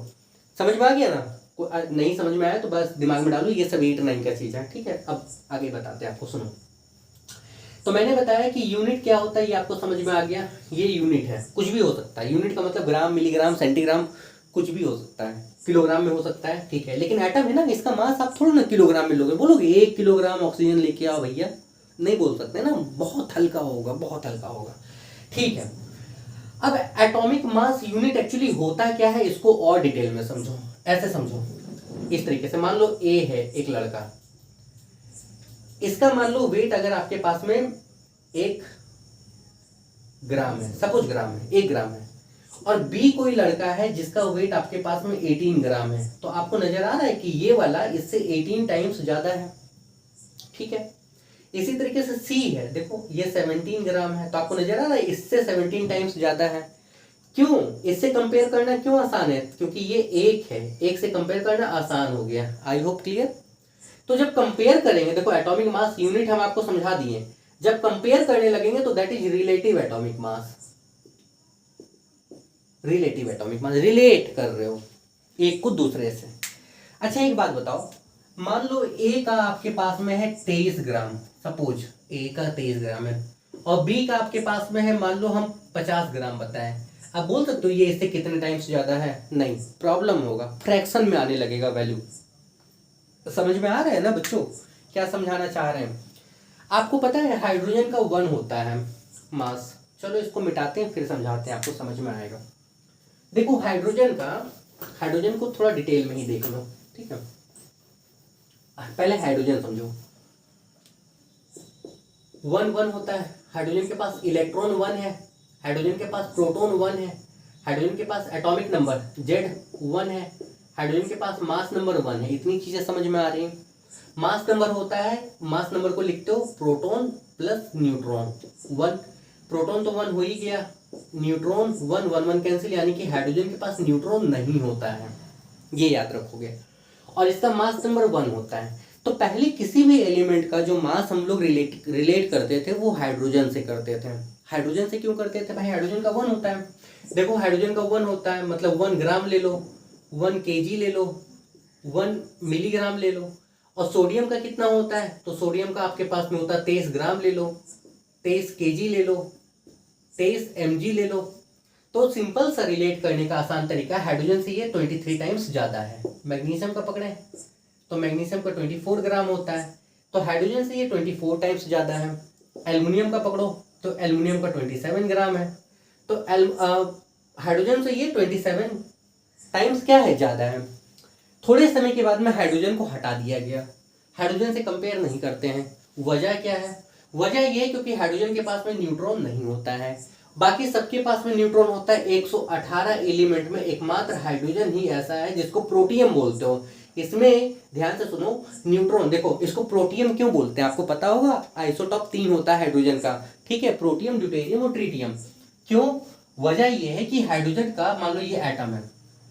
समझ में आ गया ना? नहीं समझ में आया तो बस दिमाग में डालो, ये सब 8-9 का चीज है, ठीक है। अब आगे बताते हैं आपको, सुनो। तो मैंने बताया कि यूनिट क्या होता है, ये आपको समझ में आ गया। ये यूनिट है, कुछ भी हो सकता है। यूनिट का मतलब ग्राम, मिलीग्राम, सेंटीग्राम, कुछ भी हो सकता है। किलोग्राम में हो सकता है, ठीक है। लेकिन एटम है ना, इसका मास आप थोड़ा ना किलोग्राम में लोगे। बोलोगे 1 किलोग्राम ऑक्सीजन लेके आओ भैया, नहीं बोल सकते ना, बहुत हल्का होगा, बहुत हल्का होगा, ठीक है। अब एटॉमिक मास यूनिट एक्चुअली होता क्या है, इसको और डिटेल में समझो। ऐसे समझो, इस तरीके से, मान लो ए है एक लड़का, इसका मान लो वेट अगर आपके पास में 1 ग्राम है, सपोज ग्राम है, 1 ग्राम है, और बी कोई लड़का है जिसका वेट आपके पास में 18 ग्राम है, तो आपको नजर आ रहा है कि ये वाला इससे 18 टाइम्स ज्यादा है, ठीक है। इसी तरीके से सी है, देखो ये 17 ग्राम है, तो आपको नजर आ रहा है इससे 17 टाइम्स ज्यादा है। क्यों? इससे कंपेयर करना क्यों आसान है? क्योंकि ये 1 है, 1 से कंपेयर करना आसान हो गया। आई होप क्लियर। तो जब कंपेयर करेंगे, देखो एटॉमिक मास यूनिट हम आपको समझा दिए, जब कंपेयर करने लगेंगे तो that is relative atomic mass. Relative atomic mass, relate कर रहे हो एक को दूसरे से। अच्छा एक बात बताओ, मान लो ए का आपके पास में है 23 ग्राम, सपोज ए का 23 ग्राम है, और बी का आपके पास में है मान लो हम 50 ग्राम बताएं। अब बोल सकते हो ये इससे कितने टाइम्स ज्यादा है? नहीं, प्रॉब्लम होगा, फ्रैक्शन में आने लगेगा वैल्यू। समझ में आ रहा है ना बच्चों, क्या समझाना चाह रहे हैं? आपको पता है हाइड्रोजन का 1 होता है मास। चलो इसको मिटाते हैं, फिर समझाते हैं, आपको समझ में आएगा। देखो हाइड्रोजन को थोड़ा डिटेल में ही देख लो, ठीक है। पहले हाइड्रोजन समझो, 1 होता है। हाइड्रोजन के पास इलेक्ट्रॉन 1 है, हाइड्रोजन के पास प्रोटॉन 1 है, हाइड्रोजन के पास एटॉमिक नंबर Z 1 है, हाइड्रोजन के पास मास नंबर 1 है। इतनी चीजें समझ में आ रही हैं। मास नंबर होता है, मास नंबर को लिखते हो प्रोटॉन प्लस न्यूट्रॉन 1। प्रोटॉन तो 1 हो ही गया, न्यूट्रॉन 1, 1 1 कैंसिल, यानी कि हाइड्रोजन के पास न्यूट्रॉन नहीं होता है, ये याद रखोगे। और इसका मास नंबर 1 होता है। तो पहले किसी भी एलिमेंट का जो मास हम लोग रिलेट करते थे वो हाइड्रोजन से करते थे। हाइड्रोजन से क्यों करते थे भाई? हाइड्रोजन का 1 होता है। देखो हाइड्रोजन का 1 होता है मतलब 1 ग्राम ले लो, 1 केजी ले लो, 1 मिलीग्राम ले लो। और सोडियम का कितना होता है? तो सोडियम का आपके पास में होता है 23 ग्राम ले लो, 23 केजी ले लो, 23 mg ले लो। तो सिंपल सा रिलेट करने का आसान तरीका, हाइड्रोजन से ये 23 टाइम्स ज्यादा है। मैग्नीशियम का पकड़े तो मैग्नीशियम का 24 ग्राम होता है, तो हाइड्रोजन से ये 24 टाइम्स ज्यादा है। एल्युमिनियम का पकड़ो तो एल्युमिनियम का 27 ग्राम है, तो हाइड्रोजन से ये 27 टाइम्स क्या है, ज़्यादा है। थोड़े समय के बाद में हाइड्रोजन को हटा दिया गया, हाइड्रोजन से कंपेयर नहीं करते हैं। वजह क्या है? वजह ये क्योंकि हाइड्रोजन के पास में न्यूट्रॉन नहीं होता है, बाकी सबके पास में न्यूट्रॉन होता है। 118 एलिमेंट में एकमात्र हाइड्रोजन ही ऐसा है जिसको प्रोटियम बोलते हो। इसमें ध्यान से सुनो, न्यूट्रॉन देखो, इसको प्रोटियम क्यों बोलते हैं आपको पता होगा। आइसोटॉप 3 होता है हाइड्रोजन का, ठीक है, प्रोटियम, ड्यूटेरियम और ट्रिटियम। क्यों? वजह यह है कि हाइड्रोजन का, मान लो ये एटम है,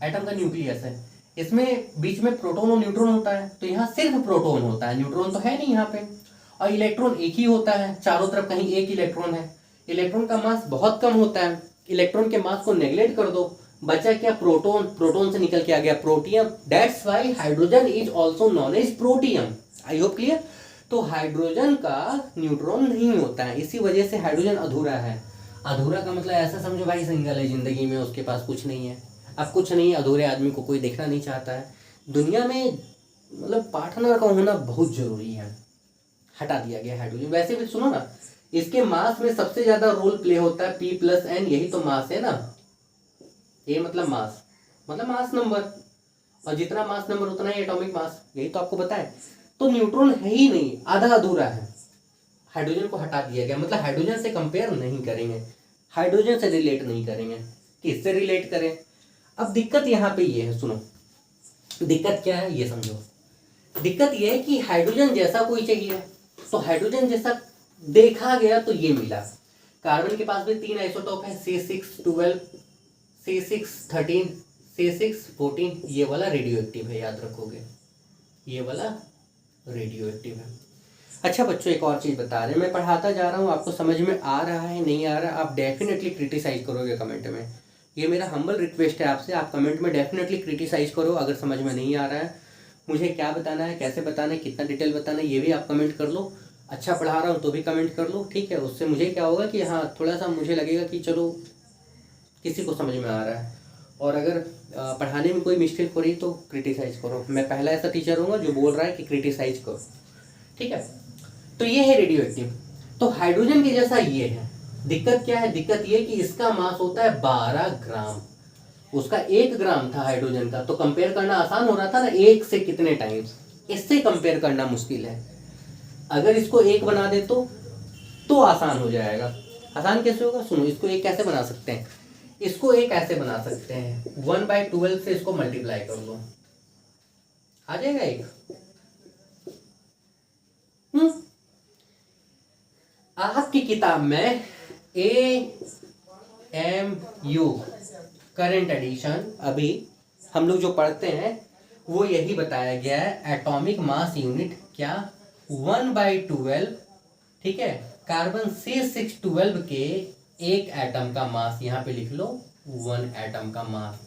एटम का न्यूक्लियस है, इसमें बीच में प्रोटॉन और न्यूट्रॉन होता है, तो यहाँ सिर्फ प्रोटॉन होता है, न्यूट्रॉन तो है नहीं यहाँ पे। और इलेक्ट्रॉन एक ही होता है, चारों तरफ कहीं एक इलेक्ट्रॉन है। इलेक्ट्रॉन का मास बहुत कम होता है, इलेक्ट्रॉन के मास को नेग्लेक्ट कर दो, बचा क्या? प्रोटॉन। प्रोटॉन से निकल के आ गया protium. That's why hydrogen is also known as protium. I hope clear. तो हाइड्रोजन का न्यूट्रॉन नहीं होता है, इसी वजह से हाइड्रोजन अधूरा है। अधूरा का मतलब ऐसा समझो भाई सिंगल है जिंदगी में, उसके पास कुछ नहीं है। अब कुछ नहीं, अधूरे आदमी को कोई देखना नहीं चाहता है दुनिया में, मतलब पार्टनर का होना बहुत जरूरी है। हटा दिया गया हाइड्रोजन। वैसे भी सुनो ना, इसके मास में सबसे ज्यादा रोल प्ले होता है P+N, यही तो मास है ना। ए मतलब मास, मतलब मास नंबर, और जितना मास नंबर उतना ही एटॉमिक मास, यही तो आपको पता है। तो न्यूट्रॉन है ही नहीं, आधा अधूरा है। हाइड्रोजन को हटा दिया गया, मतलब हाइड्रोजन से कंपेयर नहीं करेंगे, हाइड्रोजन से रिलेट नहीं करेंगे। किससे रिलेट करें? अब दिक्कत यहाँ पे ये है, सुनो दिक्कत क्या है ये समझो। दिक्कत ये है कि हाइड्रोजन जैसा कोई चाहिए, तो हाइड्रोजन जैसा देखा गया तो ये मिला। कार्बन के पास भी 3 आइसोटोप है, C612, C613, C614। ये वाला रेडियो एक्टिव है, याद रखोगे, ये वाला रेडियो एक्टिव है। अच्छा बच्चों, एक और चीज बता रहे हैं, मैं पढ़ाता जा रहा हूँ, आपको समझ में आ रहा है नहीं आ रहा, आप डेफिनेटली क्रिटिसाइज करोगे कमेंट में। ये मेरा हम्बल रिक्वेस्ट है आपसे, आप कमेंट में डेफिनेटली क्रिटिसाइज करो। अगर समझ में नहीं आ रहा है, मुझे क्या बताना है, कैसे बताना है, कितना डिटेल बताना है, ये भी आप कमेंट कर लो। अच्छा पढ़ा रहा हूँ तो भी कमेंट कर लो, ठीक है। उससे मुझे क्या होगा कि हाँ थोड़ा सा मुझे लगेगा कि चलो किसी को समझ में आ रहा है। और अगर पढ़ाने में कोई मिस्टेक हो रही तो क्रिटिसाइज करो। मैं पहला ऐसा टीचर हूँगा जो बोल रहा है कि क्रिटिसाइज करो, ठीक है। तो ये है रेडियो एक्टिव। तो हाइड्रोजन के जैसा ये है। दिक्कत क्या है? दिक्कत ये कि इसका मास होता है 12 ग्राम, उसका 1 ग्राम था हाइड्रोजन का, तो कंपेयर करना आसान हो रहा था ना, 1 से कितने टाइम्स। इससे कंपेयर करना मुश्किल है। अगर इसको 1 बना दे तो आसान हो जाएगा। आसान कैसे होगा? सुनो, इसको 1 कैसे बना सकते हैं, इसको 1 ऐसे बना सकते हैं, 1/12 से इसको मल्टीप्लाई कर लो, आ जाएगा 1। आपकी किताब में AMU करंट एडिशन अभी हम लोग जो पढ़ते हैं वो यही बताया गया है। एटॉमिक मास यूनिट क्या? 1/12, ठीक है। कार्बन C612 के 1 एटम का मास, यहाँ पे लिख लो 1 एटम का मास,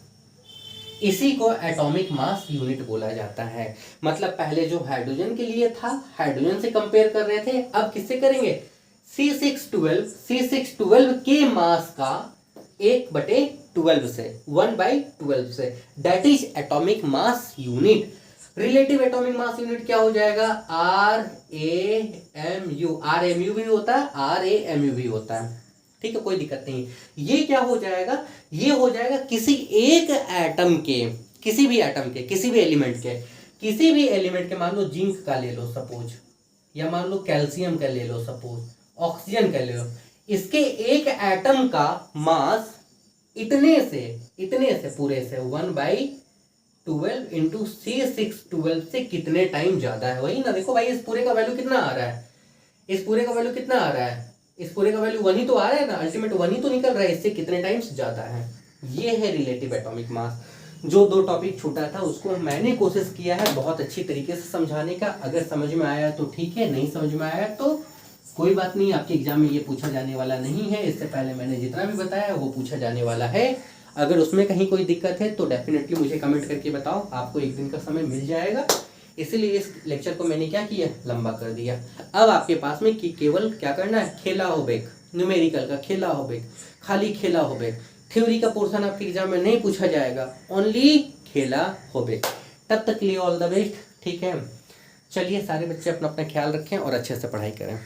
इसी को एटॉमिक मास यूनिट बोला जाता है। मतलब पहले जो हाइड्रोजन के लिए था, हाइड्रोजन से कंपेयर कर रहे थे, अब किससे करेंगे? C612 के मास का 1/12 से, 1/12 से, that is atomic mass unit. Relative atomic mass unit क्या हो जाएगा? RAMU। RMU भी होता है, RAMU भी होता है, ठीक है, कोई दिक्कत नहीं। ये क्या हो जाएगा? ये हो जाएगा किसी एक एटम के, किसी भी एटम के, किसी भी एलिमेंट के, किसी भी एलिमेंट के, मान लो जिंक का ले लो सपोज, या मान लो कैल्शियम का ले लो सपोज, ऑक्सीजन का ले लो, इसके एक एटम का मास इतने से पूरे से 1/12 इंटू C612 से कितने टाइम ज्यादा है। वही ना, देखो भाई इस पूरे का वैल्यू कितना आ रहा है, इस पूरे का वैल्यू कितना आ रहा है, इस पूरे का वैल्यू 1 ही तो आ रहा है ना, अल्टीमेट 1 ही तो निकल रहा है, इससे कितने टाइम्स ज्यादा है। ये है रिलेटिव एटॉमिक मास। जो 2 टॉपिक छूटा था उसको मैंने कोशिश किया है बहुत अच्छी तरीके से समझाने का। अगर समझ में आया तो ठीक है, नहीं समझ में आया तो कोई बात नहीं, आपके एग्जाम में ये पूछा जाने वाला नहीं है। इससे पहले मैंने जितना भी बताया वो पूछा जाने वाला है। अगर उसमें कहीं कोई दिक्कत है तो डेफिनेटली मुझे कमेंट करके बताओ, आपको 1 दिन का समय मिल जाएगा। इसीलिए इस लेक्चर को मैंने क्या किया, लंबा कर दिया। अब आपके पास में कि केवल क्या करना है, खेला हो बेक, न्यूमेरिकल का खेला हो बेक, खाली खेला हो बेक। थ्योरी का पोर्शन आपके एग्जाम में नहीं पूछा जाएगा, ओनली खेला हो बेक। तब तक के लिए ऑल द बेस्ट, ठीक है। चलिए सारे बच्चे अपना अपना ख्याल रखें और अच्छे से पढ़ाई करें।